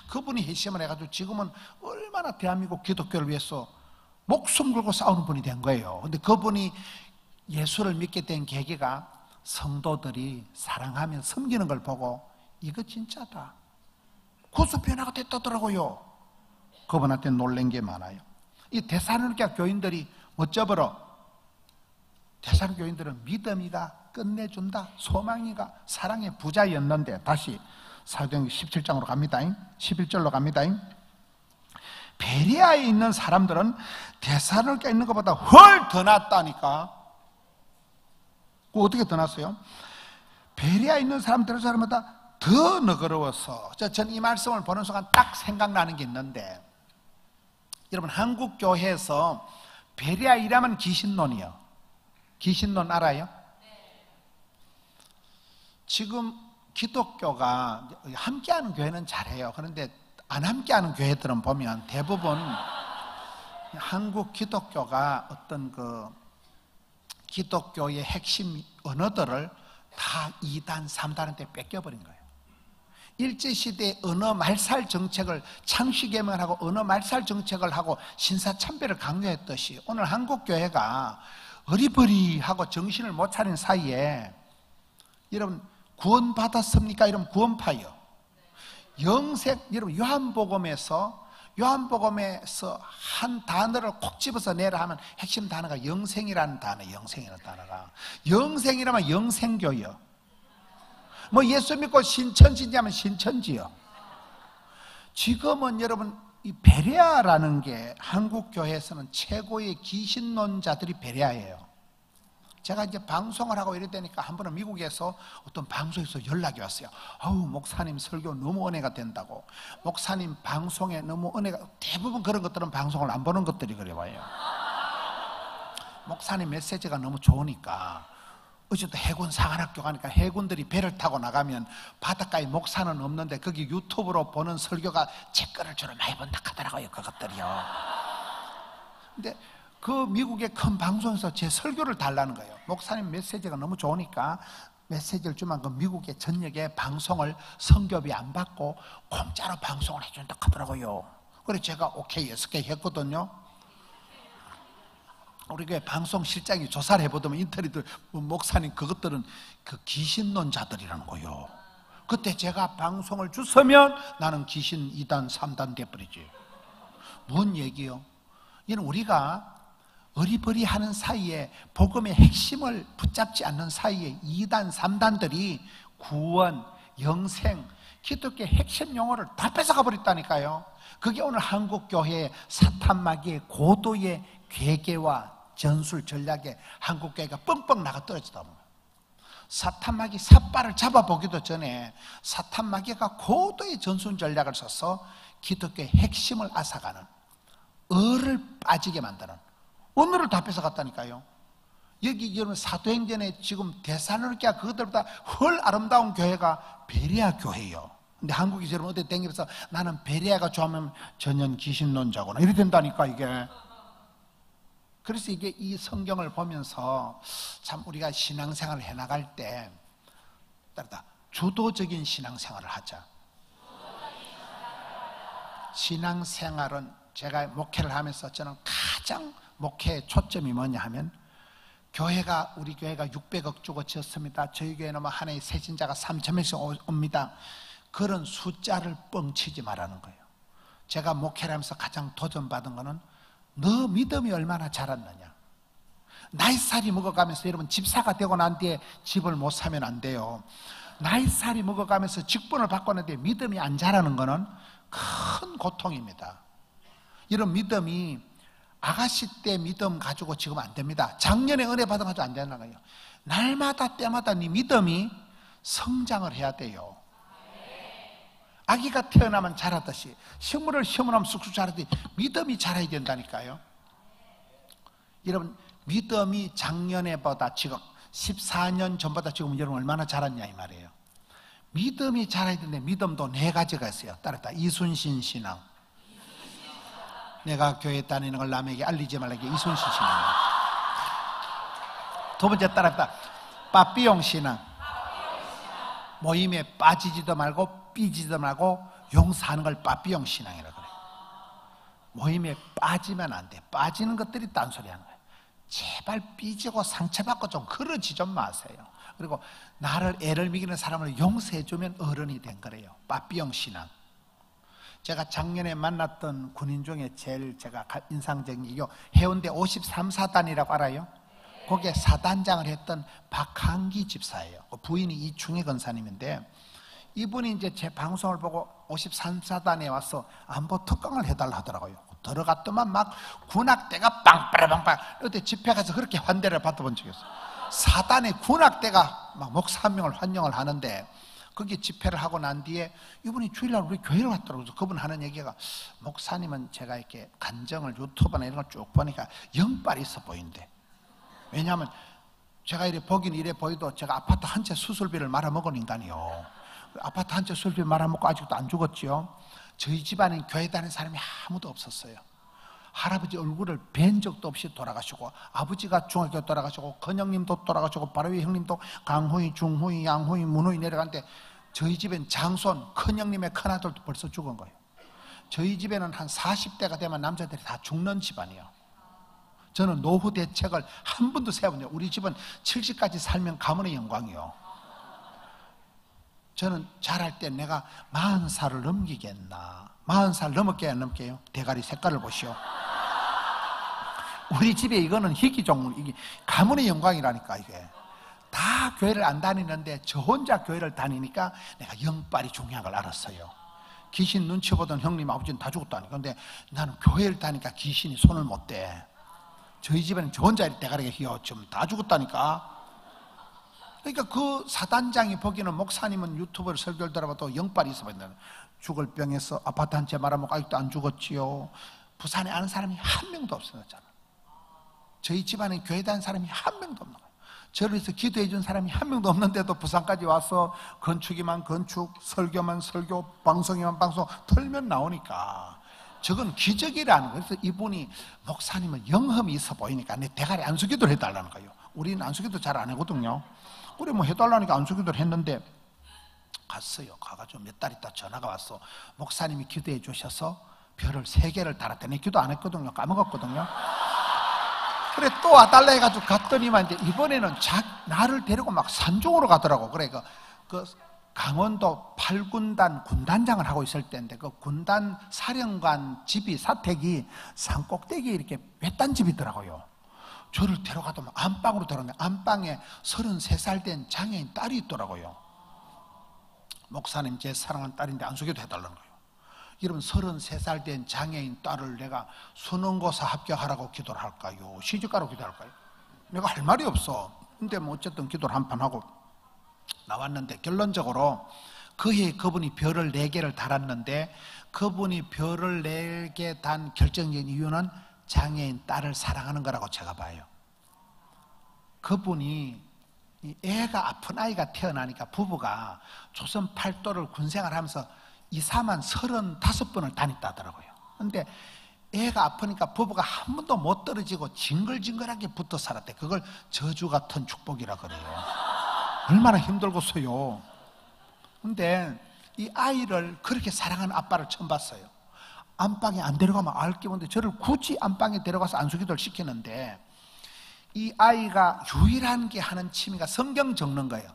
그분이 회심을 해가지고 지금은 얼마나 대한민국 기독교를 위해서 목숨 걸고 싸우는 분이 된 거예요. 근데 그분이 예수를 믿게 된 계기가 성도들이 사랑하며 섬기는 걸 보고 이거 진짜다, 구수 변화가 됐다더라고요. 그분한테 놀란 게 많아요. 이 데살로니가 교인들이 어쩌버러, 데살로니가 교인들은 믿음이가 끝내준다, 소망이가 사랑의 부자였는데, 다시 사도행전 17장으로 갑니다. 11절로 갑니다. 베레아에 있는 사람들은 데살로니가에 있는 것보다 훨 더 낫다니까. 어떻게 더 낫어요? 베레아에 있는 사람들 사람마다 더 너그러워서, 전 이 말씀을 보는 순간 딱 생각나는 게 있는데, 여러분 한국 교회에서 베레아 일하면 귀신론이요. 귀신론 알아요? 지금 기독교가 함께하는 교회는 잘해요. 그런데 안 함께하는 교회들은 보면 대부분 한국 기독교가 어떤 그 기독교의 핵심 언어들을 다 2단, 3단한테 뺏겨버린 거예요. 일제시대의 언어 말살 정책을, 창시개명하고 언어 말살 정책을 하고 신사참배를 강요했듯이 오늘 한국교회가 어리버리하고 정신을 못 차린 사이에, 여러분 구원받았습니까? 이러면 구원파요. 영생, 여러분 요한복음에서 한 단어를 콕 집어서 내라 하면 핵심 단어가 영생이라는 단어, 영생이라는 단어가. 영생이라면 영생교요. 뭐 예수 믿고 신천지냐면 신천지요. 지금은 여러분 이 베레아라는 게 한국 교회에서는 최고의 귀신론자들이 베레아예요. 제가 이제 방송을 하고 이러다니까 한 번은 미국에서 어떤 방송에서 연락이 왔어요. 목사님 설교 너무 은혜가 된다고. 목사님 방송에 너무 은혜가, 대부분 그런 것들은 방송을 안 보는 것들이 그래 와요. 목사님 메시지가 너무 좋으니까. 어쨌든 해군 사관학교 가니까 해군들이 배를 타고 나가면 바닷가에 목사는 없는데 거기 유튜브로 보는 설교가 제 거를 주로 많이 본다 하더라고요, 그것들이요. 근데 그 미국의 큰 방송에서 제 설교를 달라는 거예요. 목사님 메시지가 너무 좋으니까 메시지를 주면 그 미국의 전역에 방송을 성교비 안 받고 공짜로 방송을 해준다 하더라고요. 그래서 제가 오케이 했거든요. 우리 교회 방송 실장이 조사를 해보더니 인터넷들 목사님 그것들은 그 귀신론자들이라는 거예요. 그때 제가 방송을 줬으면 나는 귀신 2단 3단 돼버리지. 뭔 얘기요? 이는 우리가 어리버리하는 사이에 복음의 핵심을 붙잡지 않는 사이에 2단 3단들이 구원, 영생, 기독교의 핵심 용어를 다 뺏어가 버렸다니까요. 그게 오늘 한국 교회의 사탄마귀의 고도의 괴계와 전술 전략에 한국 교회가 뻥뻥 나가 떨어지다 보면, 사탄마귀 삿발을 잡아보기도 전에 사탄마귀가 고도의 전술 전략을 써서 기독교의 핵심을 앗아가는, 을을 빠지게 만드는, 오늘을 다 뺏어갔다니까요. 여기 여러분 사도행전에 지금 데살로니가 그것들보다 훨 아름다운 교회가 베레아 교회예요. 근데 한국이 여러분 어디 댕기면서 나는 베레아가 좋아하면 전혀 귀신론자구나 이렇게 된다니까 이게. 그래서 이게 이 성경을 보면서 참 우리가 신앙생활을 해나갈 때 주도적인 신앙생활을 하자. 신앙생활은 제가 목회를 하면서 저는 가장 목회의 초점이 뭐냐 하면, 교회가, 우리 교회가 600억 주고 지었습니다. 저희 교회는 한 해에 세진자가 3,000명씩 옵니다. 그런 숫자를 뻥치지 말라는 거예요. 제가 목회를 하면서 가장 도전받은 거는 너 믿음이 얼마나 자랐느냐. 나이살이 먹어가면서 여러분 집사가 되고 난 뒤에 집을 못 사면 안 돼요. 나이살이 먹어가면서 직분을 받고 난 뒤에 믿음이 안 자라는 거는 큰 고통입니다. 이런 믿음이 아가씨 때 믿음 가지고 지금 안 됩니다. 작년에 은혜 받은 가지고 안 되는 거예요. 날마다 때마다 네 믿음이 성장을 해야 돼요. 아기가 태어나면 자라듯이, 식물을 심으면 쑥쑥 자라듯이 믿음이 자라야 된다니까요. 여러분 믿음이 작년에보다 지금 14년 전보다 지금 여러분 얼마나 자랐냐 이 말이에요. 믿음이 자라야 되는데 믿음도 4가지가 있어요. 따랐다. 이순신 신앙. 내가 교회 다니는 걸 남에게 알리지 말라게 이순신 신앙. 두 번째 따랐다. 빠삐용 신앙. 모임에 빠지지도 말고 삐지도 말고 용서하는 걸 빠삐용 신앙이라고 그래요. 모임에 빠지면 안 돼. 빠지는 것들이 딴소리 하는 거예요. 제발 삐지고 상처받고 좀 그러지 좀 마세요. 그리고 나를 애를 먹이는 사람을 용서해주면 어른이 된 거래요. 빠삐용 신앙. 제가 작년에 만났던 군인 중에 제일 제가 인상적인 게 해운대 53사단이라고 알아요? 거기에 사단장을 했던 박한기 집사예요. 부인이 이충희 권사님인데, 이분이 이제 제 방송을 보고 53사단에 와서 안보 특강을 해달라 하더라고요. 들어갔더만 막 군악대가 빵빠라빵빵. 그때 집회 가서 그렇게 환대를 받아본 적이 있어요. 사단의 군악대가 막 목사 한 명을 환영을 하는데, 거기 집회를 하고 난 뒤에 이분이 주일날 우리 교회를 왔더라고요. 그래서 그분 하는 얘기가, 목사님은 제가 이렇게 간정을 유튜브나 이런 걸 쭉 보니까 영빨이 있어 보인대. 왜냐하면 제가 이래 보긴 이래 보이도 제가 아파트 한 채 수술비를 말아먹은 인간이요. 아파트 한 채 수술비 말아먹고 아직도 안 죽었지요. 저희 집안엔 교회 다니는 사람이 아무도 없었어요. 할아버지 얼굴을 뵌 적도 없이 돌아가시고, 아버지가 중학교 돌아가시고, 큰형님도 돌아가시고, 바로 위 형님도 강후이, 중후이, 양후이, 문후이 내려갔는데, 저희 집엔 장손, 큰형님의 큰아들도 벌써 죽은 거예요. 저희 집에는 한 40대가 되면 남자들이 다 죽는 집안이에요. 저는 노후 대책을 한 번도 세워본 적이 없어요. 우리 집은 70까지 살면 가문의 영광이요. 저는 자랄 때 내가 40살을 넘기겠나, 40살 넘을게요, 안 넘게요? 대가리 색깔을 보시오. 우리 집에 이거는 희귀종문, 이게 가문의 영광이라니까. 이게 다 교회를 안 다니는데 저 혼자 교회를 다니니까 내가 영빨이 중요한 걸 알았어요. 귀신 눈치 보던 형님 아버지는 다 죽었다니까. 근데 나는 교회를 다니까 귀신이 손을 못 대. 저희 집에는 저 혼자 대가리가 휘어지면 다 죽었다니까. 그러니까 그 사단장이 보기에는 목사님은 유튜브를 설교를 들어봐도 영빨이 있어 보인다. 죽을 병에서 아파트 한 채 말아먹고 아직도 안 죽었지요. 부산에 아는 사람이 한 명도 없어졌잖아. 저희 집안에 교회 다니는 사람이 한 명도 없는 거예요. 저를 위해서 기도해 준 사람이 한 명도 없는데도 부산까지 와서 건축이만 건축, 설교만 설교, 방송이만 방송 털면 나오니까 저건 기적이라는 거예요. 그래서 이분이 목사님은 영험이 있어 보이니까 내 대가리 안수기도를 해달라는 거예요. 우리는 안수기도 잘 안 하거든요. 우리 뭐 해달라니까 안수기도를 했는데 갔어요. 가가지고 몇 달 있다 전화가 왔어. 목사님이 기도해 주셔서 별을 3개를 달았대. 내 기도 안 했거든요. 까먹었거든요. 그래 또 와달라 해가지고 갔더니만 이제 이번에는 나를 데리고 막 산중으로 가더라고. 그래 그 강원도 8군단 군단장을 하고 있을 때인데 그 군단 사령관 집이 사택이 산 꼭대기 이렇게 외딴 집이더라고요. 저를 데려가도 막 안방으로 들어갔는데 안방에 33살 된 장애인 딸이 있더라고요. 목사님 제 사랑하는 딸인데 안수기도 해달라는 거예요. 이러면 33살 된 장애인 딸을 내가 수능고사 합격하라고 기도를 할까요? 시집가라고 기도할까요? 내가 할 말이 없어. 근데 뭐 어쨌든 기도를 한 판 하고 나왔는데 결론적으로 그 해에 그분이 별을 4개를 달았는데 그분이 별을 4개 단 결정적인 이유는 장애인 딸을 사랑하는 거라고 제가 봐요. 그분이 애가 아픈 아이가 태어나니까 부부가 조선 팔도를 군생활 하면서 이사만 35번을 다녔다더라고요. 근데 애가 아프니까 부부가 한 번도 못 떨어지고 징글징글하게 붙어 살았대. 그걸 저주 같은 축복이라 그래요. 얼마나 힘들겠어요. 근데 이 아이를 그렇게 사랑하는 아빠를 처음 봤어요. 안방에 안 데려가면 알게 뭔데 저를 굳이 안방에 데려가서 안수기도를 시키는데 이 아이가 유일한 게 하는 취미가 성경 적는 거예요.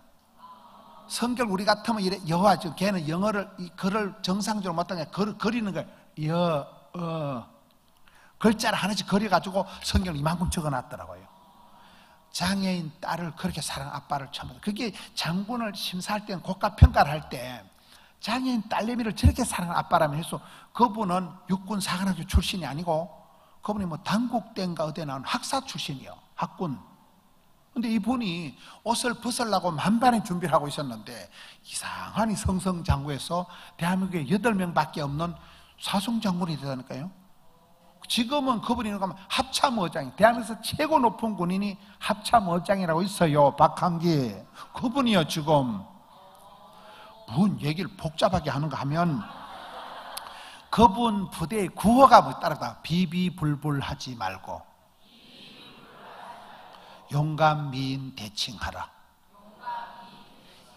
성경 우리 같으면 이래 여호와죠. 걔는 영어를 글을 정상적으로 못하니까 그리는 거예요. 글자를 하나씩 그려가지고 성경을 이만큼 적어놨더라고요. 장애인 딸을 그렇게 사랑하는 아빠를 처음 봤어요. 그게 장군을 심사할 때는 국가 평가를 할 때 장애인 딸내미를 저렇게 사랑하는 아빠라면 해서 그분은 육군 사관학교 출신이 아니고 그분이 뭐 단국대인가 어디에 나온 학사 출신이요. 학군. 근데 이분이 옷을 벗으려고 만반의 준비를 하고 있었는데 이상하니 성성장구에서 대한민국에 8명밖에 없는 사성장군이 되다니까요. 지금은 그분이 가면 합참의장이 대한민국에서 최고 높은 군인이 합참의장이라고 있어요. 박한기 그분이요. 지금 뭔 얘기를 복잡하게 하는가 하면 그분 부대의 구호가 뭐 따라다 비비불불하지 말고 용감 미인 대칭하라.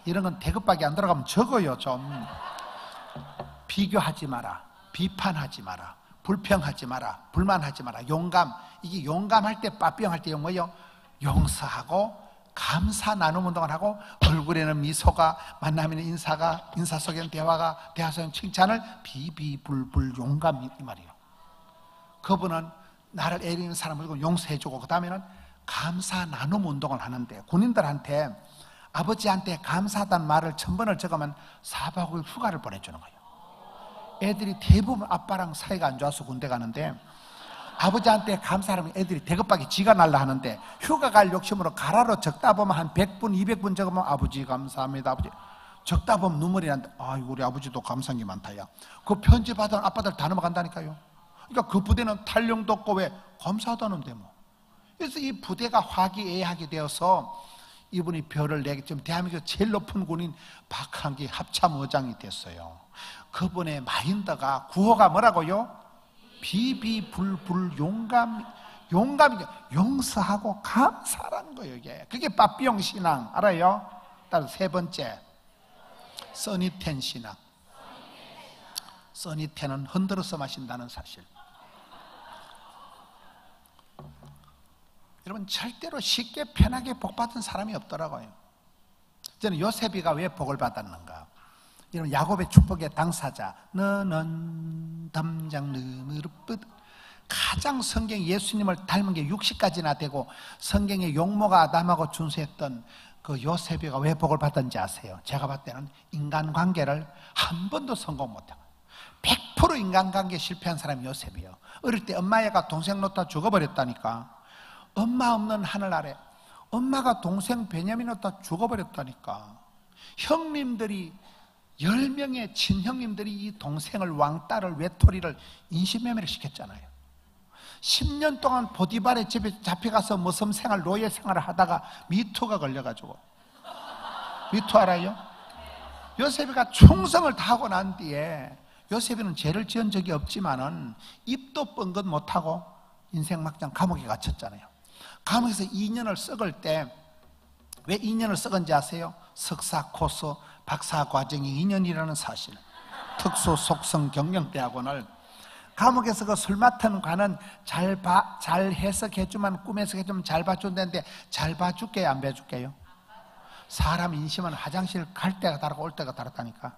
이런 건 대급밖에 안 들어가면 적어요. 좀 비교하지 마라, 비판하지 마라, 불평하지 마라, 불만하지 마라. 용감, 이게 용감할 때 빠삐용할 때 뭐예요? 용서하고 감사 나눔 운동을 하고 얼굴에는 미소가 만나면 인사가 인사 속에는 대화가 대화 속에는 칭찬을 비비불불 용감 이 말이에요. 그분은 나를 애리는 사람을 용서해주고 그 다음에는 감사 나눔 운동을 하는데 군인들한테 아버지한테 감사하다는 말을 1000번을 적으면 4박 5일 휴가를 보내주는 거예요. 애들이 대부분 아빠랑 사이가 안 좋아서 군대 가는데 아버지한테 감사하면 애들이 대급박이 지가 날라 하는데 휴가 갈 욕심으로 가라로 적다 보면 한 100분, 200분 적으면 아버지 감사합니다. 아버지. 적다 보면 눈물이 난다. 아이고 우리 아버지도 감사한 게 많다. 야. 그 편지 받은 아빠들 다 넘어간다니까요. 그러니까 그 부대는 탈령도 없고 왜? 감사하다는데 뭐. 그래서 이 부대가 화기애애하게 되어서 이분이 별을 내기 좀 대한민국 제일 높은 군인 박한기 합참의장이 됐어요. 그분의 마인드가 구호가 뭐라고요? 비비불불 용감이 용서하고 감사라는 거예요. 이게 그게 빠삐용 신앙 알아요? 따라서 세 번째 써니텐 신앙. 써니텐은 흔들어서 마신다는 사실. 여러분 절대로 쉽게 편하게 복 받은 사람이 없더라고요. 저는 요셉이가 왜 복을 받았는가? 여러분 야곱의 축복의 당사자 너는 담장 느느르뿌 가장 성경 예수님을 닮은 게 60까지나 되고 성경의 용모가 아담하고 준수했던 그 요셉이가 왜 복을 받았는지 아세요? 제가 봤을 때는 인간관계를 한 번도 성공 못해요. 100% 인간관계 실패한 사람이 요셉이에요. 어릴 때 엄마애가 동생 놓다 죽어버렸다니까. 엄마 없는 하늘 아래 엄마가 동생 베냐민 놓다 죽어버렸다니까. 형님들이 10명의 친형님들이 이 동생을 왕따를 외톨이를 인신매매를 시켰잖아요. 10년 동안 보디발의 집에 잡혀가서 모섬 생활 노예 생활을 하다가 미투가 걸려가지고. 미투 알아요? 요셉이가 충성을 다하고 난 뒤에 요셉이는 죄를 지은 적이 없지만은 입도 뻥긋 못하고 인생 막장 감옥에 갇혔잖아요. 감옥에서 2년을 썩을 때 왜 2년을 썩은지 아세요? 석사, 코스, 박사 과정이 2년이라는 사실. 특수 속성 경영대학원을 감옥에서 그 술 맡은 관은 잘 해석해주면 꿈 해석해주면 잘 봐준다는데 잘 봐줄게요? 안 봐줄게요? 사람 인심은 화장실 갈 때가 다르고 올 때가 다르다니까.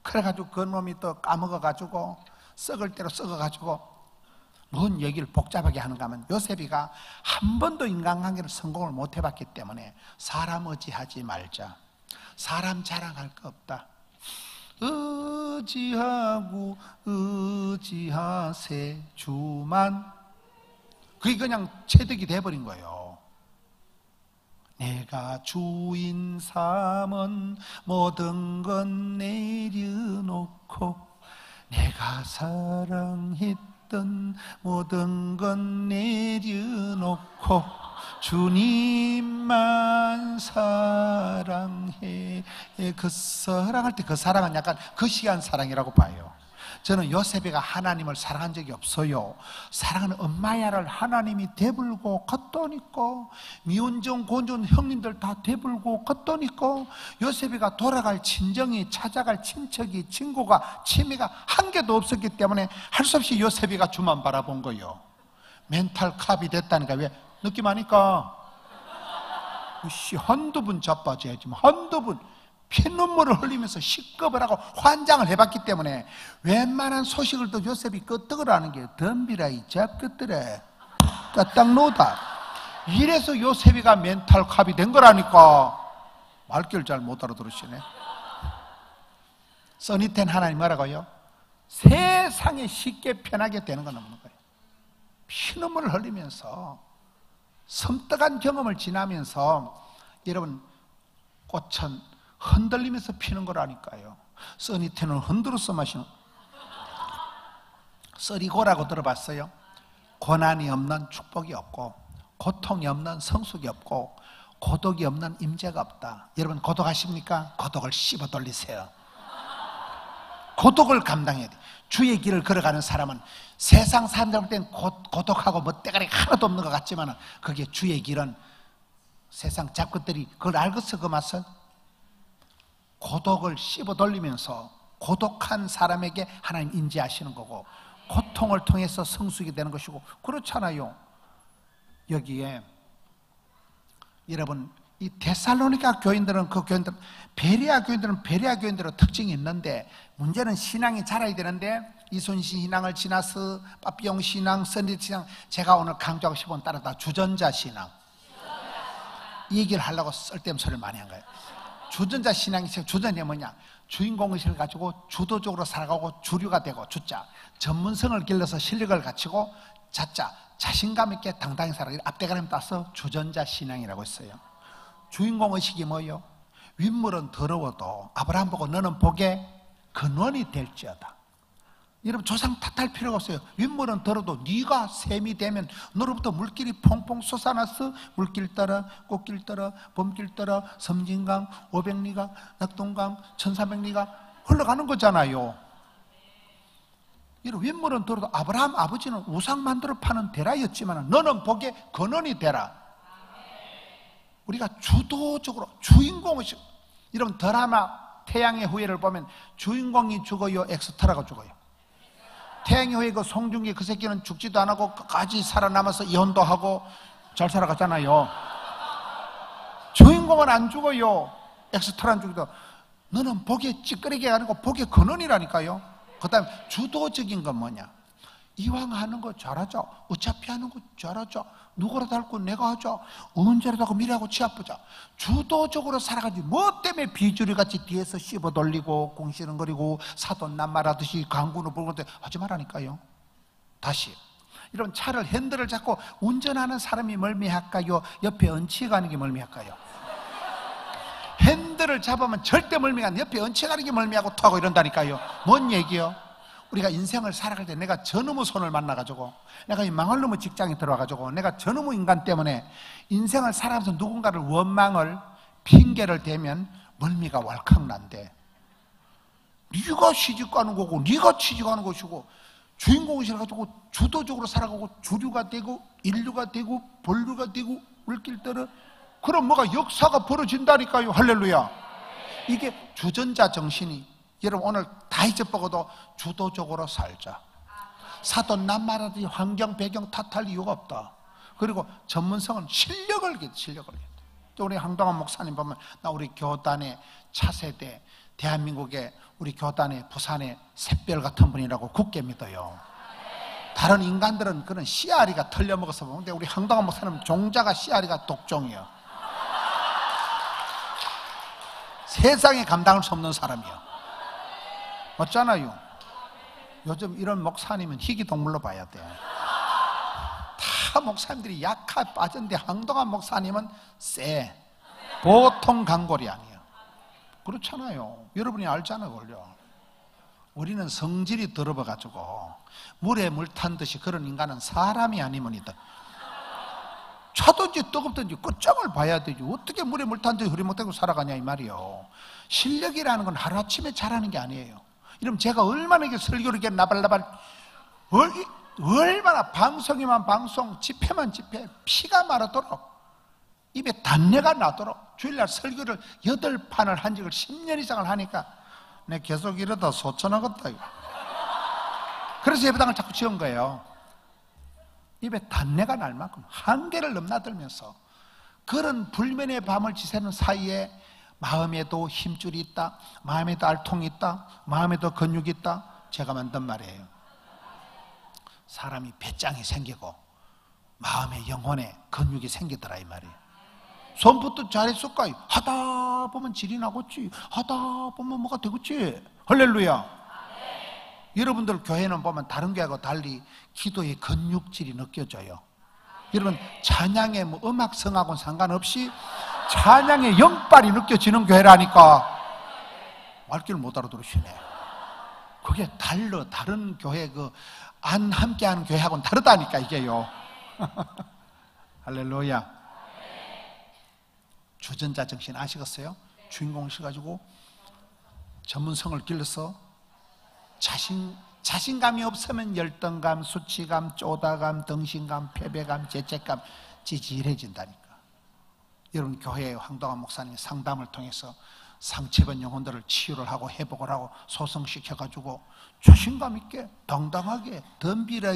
그래가지고 그 놈이 또 까먹어가지고 썩을 대로 썩어가지고 뭔 얘기를 복잡하게 하는가 하면 요셉이가 한 번도 인간관계를 성공을 못 해봤기 때문에 사람 의지하지 말자. 사람 자랑할 거 없다. 의지하고 의지하세 주만. 그게 그냥 체득이 돼버린 거예요. 내가 주인 삼은 모든 건 내려놓고 내가 사랑했던 모든 건 내려놓고 주님만 사랑해. 그 사랑할 때 그 사랑은 약간 거시기한 사랑이라고 봐요. 저는 요셉이가 하나님을 사랑한 적이 없어요. 사랑하는 엄마야를 하나님이 대불고 걷더니까 미운정 고운 형님들 다 대불고 걷더니까 요셉이가 돌아갈 친정이 찾아갈 친척이 친구가 취미가 한 개도 없었기 때문에 할 수 없이 요셉이가 주만 바라본 거예요. 멘탈 캅이 됐다니까. 왜? 느낌 아니까 한두 번 자빠져야지. 한두 번 피눈물을 흘리면서 시겁을 하고 환장을 해봤기 때문에 웬만한 소식을 또 요셉이 끄떡을 하는 게 덤비라 이 잡것들에 까딱 놓다. 이래서 요셉이가 멘탈 캅이 된 거라니까. 말귀를 잘 못 알아들으시네. 써니텐 하나님 뭐라고요? 세상에 쉽게 편하게 되는 건 없는 거예요. 피눈물을 흘리면서 섬뜩한 경험을 지나면서 여러분 꽃은 흔들리면서 피는 거라니까요. 써니텐은 흔들어서 마시는. 써리고라고 들어봤어요? 고난이 없는 축복이 없고 고통이 없는 성숙이 없고 고독이 없는 임재가 없다. 여러분 고독하십니까? 고독을 씹어 돌리세요. 고독을 감당해야 돼. 주의 길을 걸어가는 사람은 세상 사람들 볼 땐 고독하고 멋대가리 하나도 없는 것 같지만 그게 주의 길은 세상 잡것들이 그걸 알겠어. 그 맛을 고독을 씹어 돌리면서 고독한 사람에게 하나님 인지하시는 거고 고통을 통해서 성숙이 되는 것이고 그렇잖아요. 여기에 여러분 이 데살로니가 교인들은 그 교인들 베레아 교인들은 베레아 교인들의 특징이 있는데 문제는 신앙이 자라야 되는데 이순신 신앙을 지나서 빠삐용 신앙, 선리 신앙 제가 오늘 강조하고 싶은 따라 다 주전자 신앙 이 얘기를 하려고 쓸데없는 소리를 많이 한 거예요. 주전자 신앙이 주전이 뭐냐? 주인공의식을 가지고 주도적으로 살아가고 주류가 되고 주자, 전문성을 길러서 실력을 갖추고 자자, 자신감 있게 당당히 살아가고 앞대가림 따서 주전자 신앙이라고 했어요. 주인공의식이 뭐예요? 윗물은 더러워도 아브라함 보고 너는 복의 근원이 될지어다. 여러분 조상 탓할 필요가 없어요. 윗물은 더러도 네가 샘이 되면 너로부터 물길이 퐁퐁 솟아나서 물길 따라 꽃길 따라 봄길 따라 섬진강 500리가 낙동강 1300리가 흘러가는 거잖아요. 여러분 윗물은 더러도 아브라함 아버지는 우상 만들어 파는 데라였지만 너는 복의 근원이 되라. 우리가 주도적으로 주인공의식. 여러분 드라마 태양의 후예를 보면 주인공이 죽어요, 엑스트라가 죽어요? 태양의 후예 그 송중기 그 새끼는 죽지도 안 하고 끝까지 살아남아서 이혼도 하고 잘 살아갔잖아요. 주인공은 안 죽어요, 엑스트라는 죽이도. 너는 복의 찌끄리게 하는 거 복의 근원이라니까요. 그 다음에 주도적인 건 뭐냐? 이왕 하는 거 잘하자. 어차피 하는 거 잘하자. 누구라도 할 거 내가 하자. 언제라도 하고 미래하고 치아보자. 주도적으로 살아가지. 뭐 때문에 비주류같이 뒤에서 씹어 돌리고 공시렁거리고 사돈 낱말하듯이 강군을 불건데 하지 말라니까요. 다시 이런 차를 핸들을 잡고 운전하는 사람이 멀미할까요? 옆에 얹히가 하는 게 멀미할까요? 핸들을 잡으면 절대 멀미가 안 돼. 옆에 얹히가 하는 게 멀미하고 토하고 이런다니까요. 뭔 얘기요? 우리가 인생을 살아갈 때 내가 저놈의 손을 만나가지고 내가 이 망할 놈의 직장에 들어가가지고 내가 저놈의 인간 때문에 인생을 살아가면서 누군가를 원망을 핑계를 대면 멀미가 왈칵 난대. 네가 시집가는 거고 네가 취직하는 것이고 주인공이셔 가지고 주도적으로 살아가고 주류가 되고 인류가 되고 본류가 되고 물길 따라 그럼 뭐가 역사가 벌어진다니까요. 할렐루야. 이게 주전자 정신이. 여러분 오늘 다 잊어버려도 주도적으로 살자. 사돈 낱말하듯이 환경 배경 탓할 이유가 없다. 그리고 전문성은 실력을 또 우리 황동환 목사님 보면 나 우리 교단의 차세대 대한민국의 우리 교단의 부산의 샛별 같은 분이라고 굳게 믿어요. 다른 인간들은 그런 씨알이가 털려먹어서 보는데 우리 황동환 목사님 종자가 씨알이가 독종이에요. 세상에 감당할 수 없는 사람이에요. 맞잖아요. 요즘 이런 목사님은 희귀동물로 봐야 돼. 다 목사님들이 약하 빠졌는데 황동환 목사님은 쎄. 보통 강골이 아니에요. 그렇잖아요. 여러분이 알잖아요. 걸려. 우리는 성질이 더러워가지고 물에 물 탄 듯이 그런 인간은 사람이 아니면 있다. 차든지 뜨겁든지 끝장을 봐야 되지. 어떻게 물에 물 탄 듯이 흐리못하고 살아가냐 이 말이에요. 실력이라는 건 하루아침에 잘하는 게 아니에요. 이러면 제가 얼마나 이게 설교를 이렇게 나발나발 얼마나 방송이만 방송 집회만 집회 피가 마르도록 입에 단내가 나도록 주일날 설교를 8판을 한 적을 10년 이상을 하니까 내가 계속 이러다 소천하겠다. 그래서 예배당을 자꾸 지은 거예요. 입에 단내가 날 만큼 한계를 넘나들면서 그런 불면의 밤을 지새는 사이에 마음에도 힘줄이 있다, 마음에도 알통이 있다, 마음에도 근육이 있다. 제가 만든 말이에요. 사람이 배짱이 생기고 마음에 영혼에 근육이 생기더라 이 말이에요. 손부터 잘했을까? 하다 보면 질이 나겠지. 하다 보면 뭐가 되겠지. 할렐루야. 여러분들 교회는 보면 다른 교회하고 달리 기도의 근육질이 느껴져요. 여러분 찬양의 뭐 음악성하고는 상관없이 찬양의 영빨이 느껴지는 교회라니까. 말귀를 못 알아들으시네. 그게 다른 교회 안 함께하는 교회하고는 다르다니까 이게요. 할렐루야. 주전자 정신 아시겠어요? 주인공이셔 가지고 전문성을 길러서 자신감이 없으면 열등감, 수치감, 쪼다감, 덩신감, 패배감, 죄책감 찌질해진다니까. 여러분 교회의 황동환 목사님 상담을 통해서 상처입은 영혼들을 치유를 하고 회복을 하고 소성시켜가지고 자신감 있게 당당하게 덤비라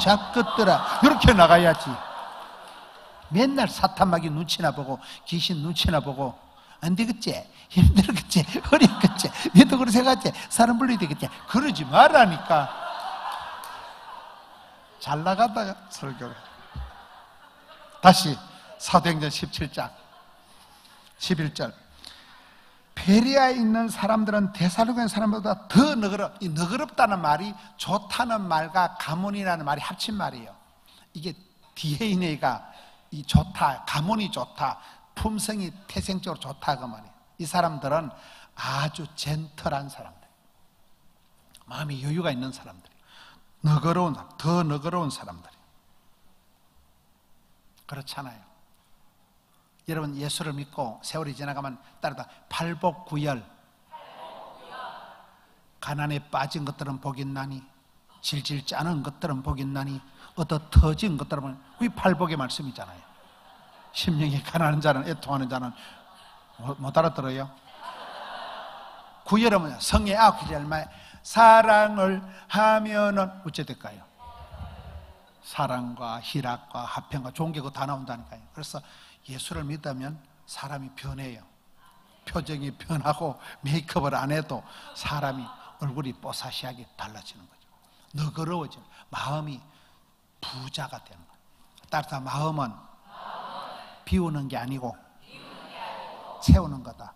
잡것들아 이렇게 나가야지. 맨날 사탄마귀 눈치나 보고 귀신 눈치나 보고 안 되겠지? 힘들겠지? 어렵겠지? 니도 그렇게 생각했지? 사람 불러야 되겠지? 그러지 말라니까. 잘 나가다가 설교를 다시 사도행전 17장 11절 베레아에 있는 사람들은 데살로니가 사람보다 더 이 너그럽다는 말이 좋다는 말과 가문이라는 말이 합친 말이에요. 이게 DNA가 이 좋다, 가문이 좋다, 품성이 태생적으로 좋다 그 말이에요. 이 사람들은 아주 젠틀한 사람들, 마음이 여유가 있는 사람들, 더 너그러운 사람들. 그렇잖아요. 여러분 예수를 믿고 세월이 지나가면 따르다 팔복구열, 가난에 빠진 것들은 복이 있나니 질질 짜는 것들은 복이 있나니 얻어 터진 것들은 이 팔복의 말씀이잖아요. 심령이 가난한 자는, 애통하는 자는 못 알아들어요. 구열은 뭐냐? 성의 아홉 사랑을 하면은 어째 될까요? 사랑과 희락과 화평과 좋은 게 그거 다 나온다니까요. 그래서 예수를 믿으면 사람이 변해요. 표정이 변하고 메이크업을 안 해도 사람이 얼굴이 뽀사시하게 달라지는 거죠. 너그러워지는, 마음이 부자가 되는 거예요. 따라서 마음은 비우는 게 아니고 채우는 거다.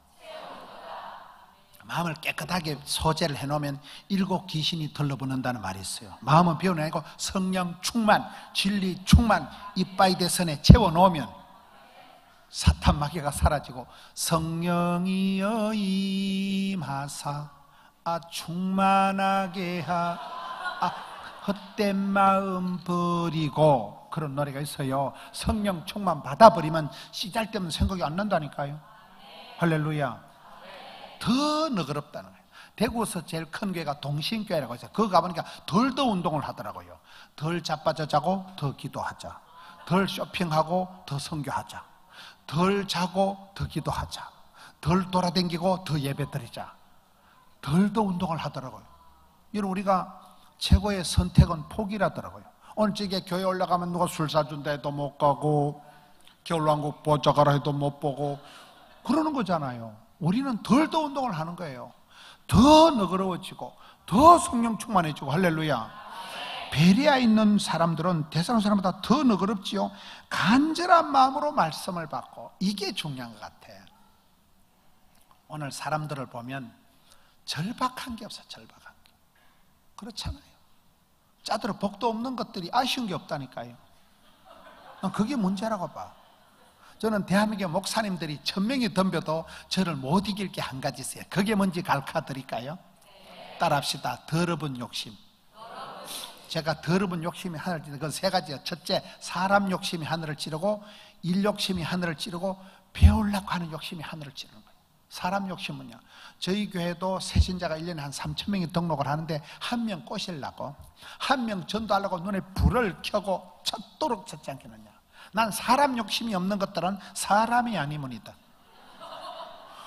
마음을 깨끗하게 소재를 해놓으면 7 귀신이 들러붙는다는 말이 있어요. 마음은 비우는 게 아니고 성령 충만, 진리 충만, 이빠이 대선에 채워놓으면 사탄 마귀가 사라지고 성령이여 임하사 충만하게 헛된 마음 버리고, 그런 노래가 있어요. 성령 충만 받아버리면 씨잘데없는 생각이 안 난다니까요. 할렐루야. 더 너그럽다는 거예요. 대구에서 제일 큰 교회가 동신교회라고 해서 거기 가보니까 덜 더 운동을 하더라고요. 덜 자빠져 자고 더 기도하자, 덜 쇼핑하고 더 선교하자, 덜 자고 더 기도하자, 덜 돌아다니고 더 예배드리자, 덜 더 운동을 하더라고요. 여러분 우리가 최고의 선택은 포기라더라고요. 오늘 저게 교회 올라가면 누가 술 사준다 해도 못 가고 겨울왕국 보자 가라 해도 못 보고 그러는 거잖아요. 우리는 덜 더 운동을 하는 거예요. 더 너그러워지고 더 성령 충만해지고. 할렐루야. 베레아에 있는 사람들은 데살로니가 사람보다 더 너그럽지요. 간절한 마음으로 말씀을 받고, 이게 중요한 것 같아. 오늘 사람들을 보면 절박한 게 없어. 절박한 게. 그렇잖아요. 짜들어 복도 없는 것들이 아쉬운 게 없다니까요. 난 그게 문제라고 봐. 저는 대한민국 목사님들이 1000명이 덤벼도 저를 못 이길 게 한 가지 있어요. 그게 뭔지 가르쳐 드릴까요? 따라합시다. 더러운 욕심. 제가 더러운 욕심이 하늘을 찌르고, 그 3가지예요. 첫째, 사람 욕심이 하늘을 찌르고, 일 욕심이 하늘을 찌르고, 배우려고 하는 욕심이 하늘을 찌르는 거예요. 사람 욕심은요, 저희 교회도 새신자가 1년에 한 3000명이 등록을 하는데, 한 명 꼬시려고, 한 명 전도하려고 눈에 불을 켜고 찾도록 찾지 않겠느냐. 난 사람 욕심이 없는 것들은 사람이 아니문이다.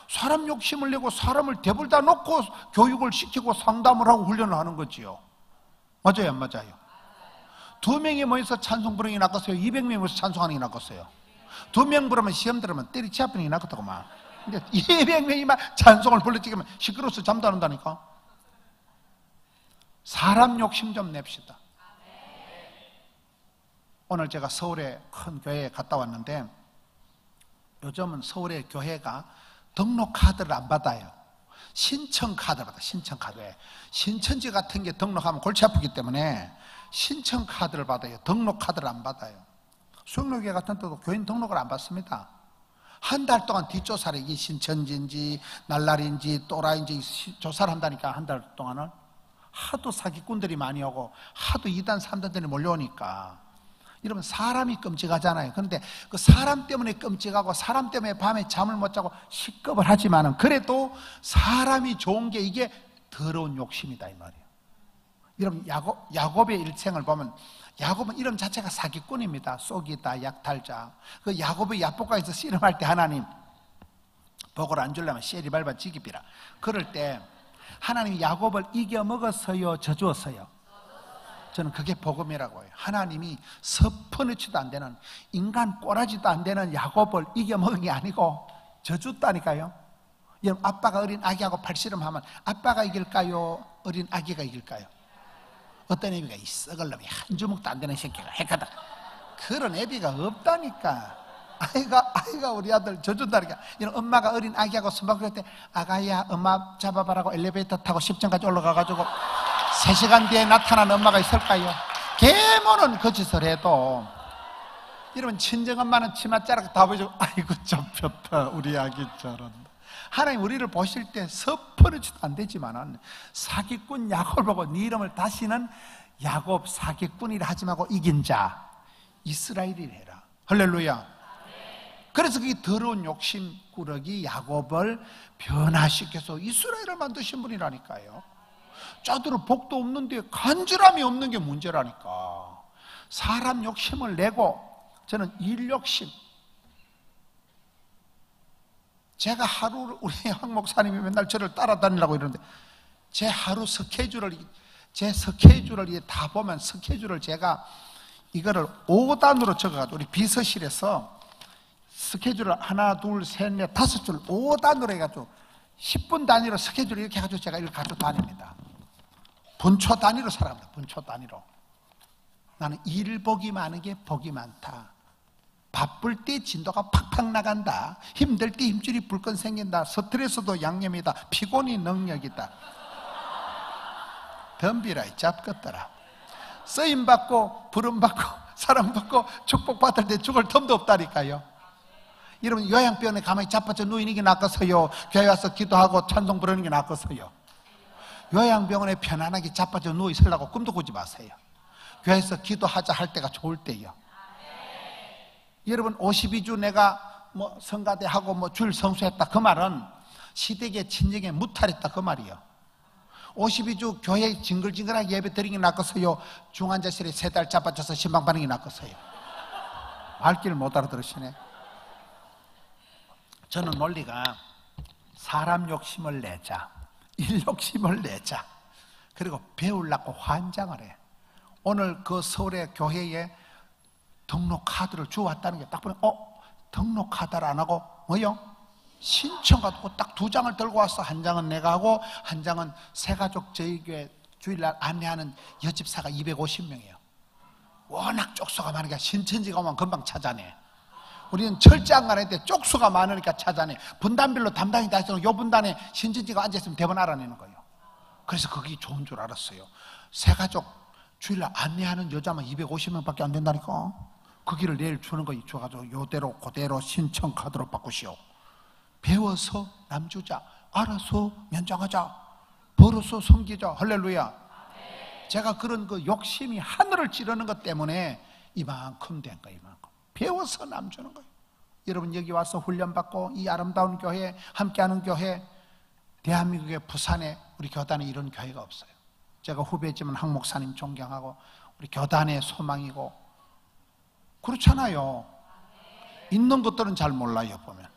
사람 욕심을 내고 사람을 대불다 놓고 교육을 시키고 상담을 하고 훈련을 하는 거지요. 맞아요, 안 맞아요? 2명이 모여서 찬송 부르는 게 낫겠어요? 200명이 모여서 찬송하는 게 낫겠어요? 2명 부르면 시험 들으면 때리치 아프는 게 낫겠다고만. 근데 200명이만 찬송을 불러치기면 시끄러워서 잠도 안 온다니까. 사람 욕심 좀 냅시다. 오늘 제가 서울에 큰 교회에 갔다 왔는데, 요즘은 서울의 교회가 등록 카드를 안 받아요. 신청 카드를 받아요. 신청 카드에 신천지 같은 게 등록하면 골치 아프기 때문에 신청 카드를 받아요. 등록 카드를 안 받아요. 수영로교회 같은 데도 교인 등록을 안 받습니다. 한 달 동안 뒷조사를, 이게 신천지인지 날라리인지 또라이인지 조사를 한다니까. 한 달 동안은 하도 사기꾼들이 많이 오고 하도 2단 3단들이 몰려오니까. 여러분 사람이 끔찍하잖아요. 그런데 그 사람 때문에 끔찍하고 사람 때문에 밤에 잠을 못 자고 식겁을 하지만은, 그래도 사람이 좋은 게 이게 더러운 욕심이다 이 말이에요. 여러분 야곱의 일생을 보면, 야곱은 이름 자체가 사기꾼입니다. 속이다, 약탈자. 그 야곱의 야복강에서 씨름할 때 하나님 복을 안 주려면 씨리 밟아 지기비라. 그럴 때 하나님이 야곱을 이겨 먹었어요, 져주었어요? 저는 그게 복음이라고 해요. 하나님이 서퍼너치도 안 되는, 인간 꼬라지도 안 되는 야곱을 이겨먹은 게 아니고 져줬다니까요. 여러분 아빠가 어린 아기하고 팔씨름하면 아빠가 이길까요? 어린 아기가 이길까요? 어떤 애비가 이 썩을 놈이 한 주먹도 안 되는 새끼가 핵하다. 그런 애비가 없다니까. 아이가 우리 아들 져준다니까. 이런 엄마가 어린 아기하고 수박 그럴 때 아가야 엄마 잡아봐라고 엘리베이터 타고 10층까지 올라가가지고 3시간 뒤에 나타난 엄마가 있을까요? 계모는 거짓을 해도 여러분 친정엄마는 치마 자락 다 보여주고 아이고 접혔다 우리 아기 저런다. 하나님 우리를 보실 때 섣부르지도 안 되지만은 사기꾼 야곱을 보고 네 이름을 다시는 야곱 사기꾼이라 하지 말고 이긴 자 이스라엘이라 해라. 할렐루야. 그래서 그게 더러운 욕심꾸러기 야곱을 변화시켜서 이스라엘을 만드신 분이라니까요. 짜들은 복도 없는데 간절함이 없는 게 문제라니까. 사람 욕심을 내고 저는 일 욕심. 제가 하루 우리 황 목사님이 맨날 저를 따라다니라고 이러는데 제 하루 스케줄을 다 보면 스케줄을 제가 이거를 5단으로 적어가지고 우리 비서실에서 스케줄을 하나, 둘, 셋, 넷, 5줄 5단으로 해가지고 10분 단위로 스케줄을 이렇게 해가지고 제가 이걸 가지고 다닙니다. 분초 단위로 살아갑니다. 분초 단위로. 나는 일 복이 많은 게 복이 많다. 바쁠 때 진도가 팍팍 나간다. 힘들 때 힘줄이 불끈 생긴다. 스트레스도 양념이다. 피곤이 능력이다. 덤비라 이 잡것더라. 쓰임받고 부름받고 사랑받고 축복받을 때 죽을 틈도 없다니까요. 여러분 요양병원에 가만히 자빠져 누이는 게 낫겠어요? 교회 와서 기도하고 찬송 부르는 게 낫겠어요? 요양병원에 편안하게 자빠져 누워 있으려고 꿈도 꾸지 마세요. 교회에서 기도하자 할 때가 좋을 때요. 여러분 52주 내가 뭐 성가대하고 주일 성수했다 그 말은 시댁에 친정에 무탈했다 그 말이요. 52주 교회 징글징글하게 예배 드리는 게 낫겠어요? 중환자실에 3달 자빠져서 신방 받는 게 낫겠어요? 말귀를 못 알아들으시네. 저는 논리가 사람 욕심을 내자, 일 욕심을 내자, 그리고 배우려고 환장을 해. 오늘 그 서울의 교회에 등록 카드를 주워왔다는 게 딱 보면 등록 카드를 안 하고 뭐요? 신청하고 딱 2장을 들고 와서 한 장은 내가 하고 한 장은 새가족 저희 교회 주일날 안내하는 여집사가 250명이에요. 워낙 쪽수가 많으니까 신천지가 오면 금방 찾아내. 우리는 철제 안 가는데 쪽수가 많으니까 찾아내. 분단별로 담당이 다 있어서 요 분단에 신천지가 앉아있으면 대번 알아내는 거예요. 그래서 그게 좋은 줄 알았어요. 새가족 주일날 안내하는 여자만 250명밖에 안 된다니까. 그 길을 내일 주는 거 줘가지고 요대로 그대로 신청 카드로 바꾸시오. 배워서 남주자, 알아서 면장하자, 벌어서 섬기자. 할렐루야. 제가 그런 그 욕심이 하늘을 찌르는 것 때문에 이만큼 된 거예요. 이만큼 배워서 남주는 거예요. 여러분 여기 와서 훈련받고 이 아름다운 교회 함께하는 교회, 대한민국의 부산에 우리 교단에 이런 교회가 없어요. 제가 후배지만 황 목사님 존경하고 우리 교단의 소망이고 그렇잖아요. 있는 것들은 잘 몰라요. 보면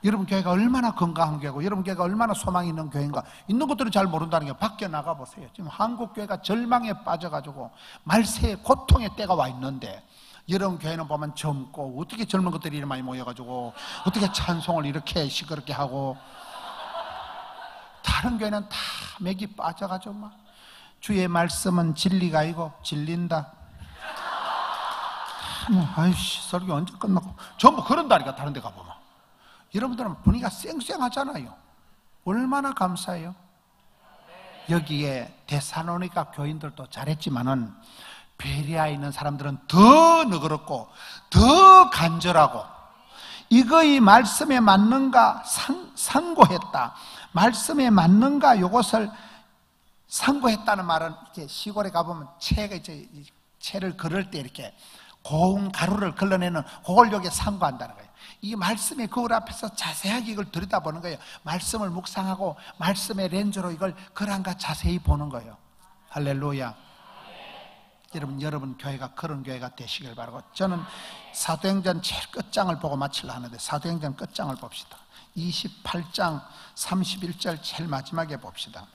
여러분 교회가 얼마나 건강한 교회고 여러분 교회가 얼마나 소망이 있는 교회인가 있는 것들은 잘 모른다는 게 밖에 나가보세요. 지금 한국 교회가 절망에 빠져가지고 말세의 고통의 때가 와 있는데 여러분 교회는 보면 젊고 어떻게 젊은 것들이 이렇게 많이 모여가지고 어떻게 찬송을 이렇게 시끄럽게 하고 다른 교회는 다 맥이 빠져가지고 막 주의 말씀은 진리가 아니고 질린다. 아이씨 설교 언제 끝나고 전부 그런다니까. 다른 데 가보면 여러분들은 분위기가 쌩쌩하잖아요. 얼마나 감사해요. 여기에 데살로니가 교인들도 잘했지만은 베레아에 있는 사람들은 더 너그럽고 더 간절하고 이거의 말씀에 맞는가 상고했다. 말씀에 맞는가 이것을 상고했다는 말은 이렇게 시골에 가보면 채를 걸을 때 이렇게 고운 가루를 걸러내는 그걸 여기에 상고한다는 거예요. 이 말씀의 거울 앞에서 자세하게 이걸 들여다보는 거예요. 말씀을 묵상하고 말씀의 렌즈로 이걸 그란가 자세히 보는 거예요. 할렐루야. 여러분 교회가 그런 교회가 되시길 바라고, 저는 사도행전 제일 끝장을 보고 마치려 하는데 사도행전 끝장을 봅시다. 28장 31절 제일 마지막에 봅시다.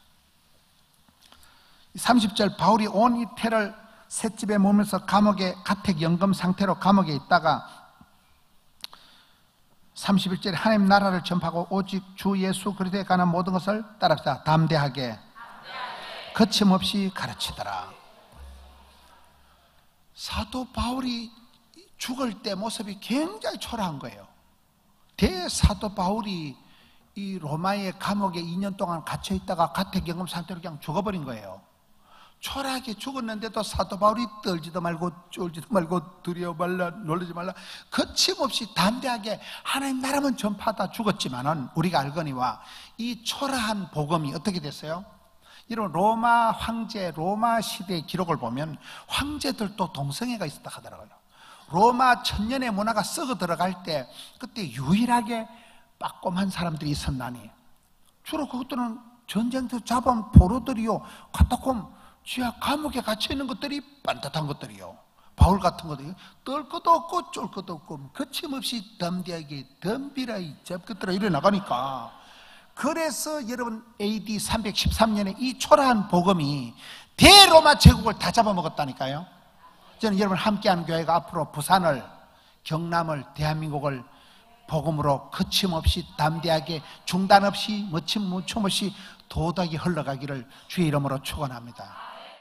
30절 바울이 온 이태를 셋집에 머물면서 감옥에 가택 연금 상태로 감옥에 있다가 31절에 하나님 나라를 전파하고 오직 주 예수 그리스도에 관한 모든 것을 따릅시다. 담대하게 거침없이 가르치더라. 사도 바울이 죽을 때 모습이 굉장히 초라한 거예요. 대사도 바울이 이 로마의 감옥에 2년 동안 갇혀 있다가 가택연금 상태로 그냥 죽어버린 거예요. 초라하게 죽었는데도 사도 바울이 떨지도 말고 쫄지도 말고 두려워 말라 놀라지 말라 거침없이 담대하게 하나님 나라만 전파하다 죽었지만은 우리가 알거니와 이 초라한 복음이 어떻게 됐어요? 여러분 로마 황제 로마 시대의 기록을 보면 황제들도 동성애가 있었다 하더라고요. 로마 천년의 문화가 썩어 들어갈 때 그때 유일하게 빠꼼한 사람들이 있었나니 주로 그것들은 전쟁터 잡아온 포로들이요, 카타콤 지하 감옥에 갇혀 있는 것들이 반듯한 것들이요, 바울 같은 것들이 떨 것도 없고 쫄 것도 없고 거침없이 담대하게 덤비라이 잡것들아 이래 나가니까, 그래서 여러분 AD 313년에 이 초라한 복음이 대로마 제국을 다 잡아먹었다니까요. 저는 여러분 함께하는 교회가 앞으로 부산을, 경남을, 대한민국을 복음으로 거침없이 담대하게 중단 없이 멈춤 없이 도덕이 흘러가기를 주의 이름으로 축원합니다.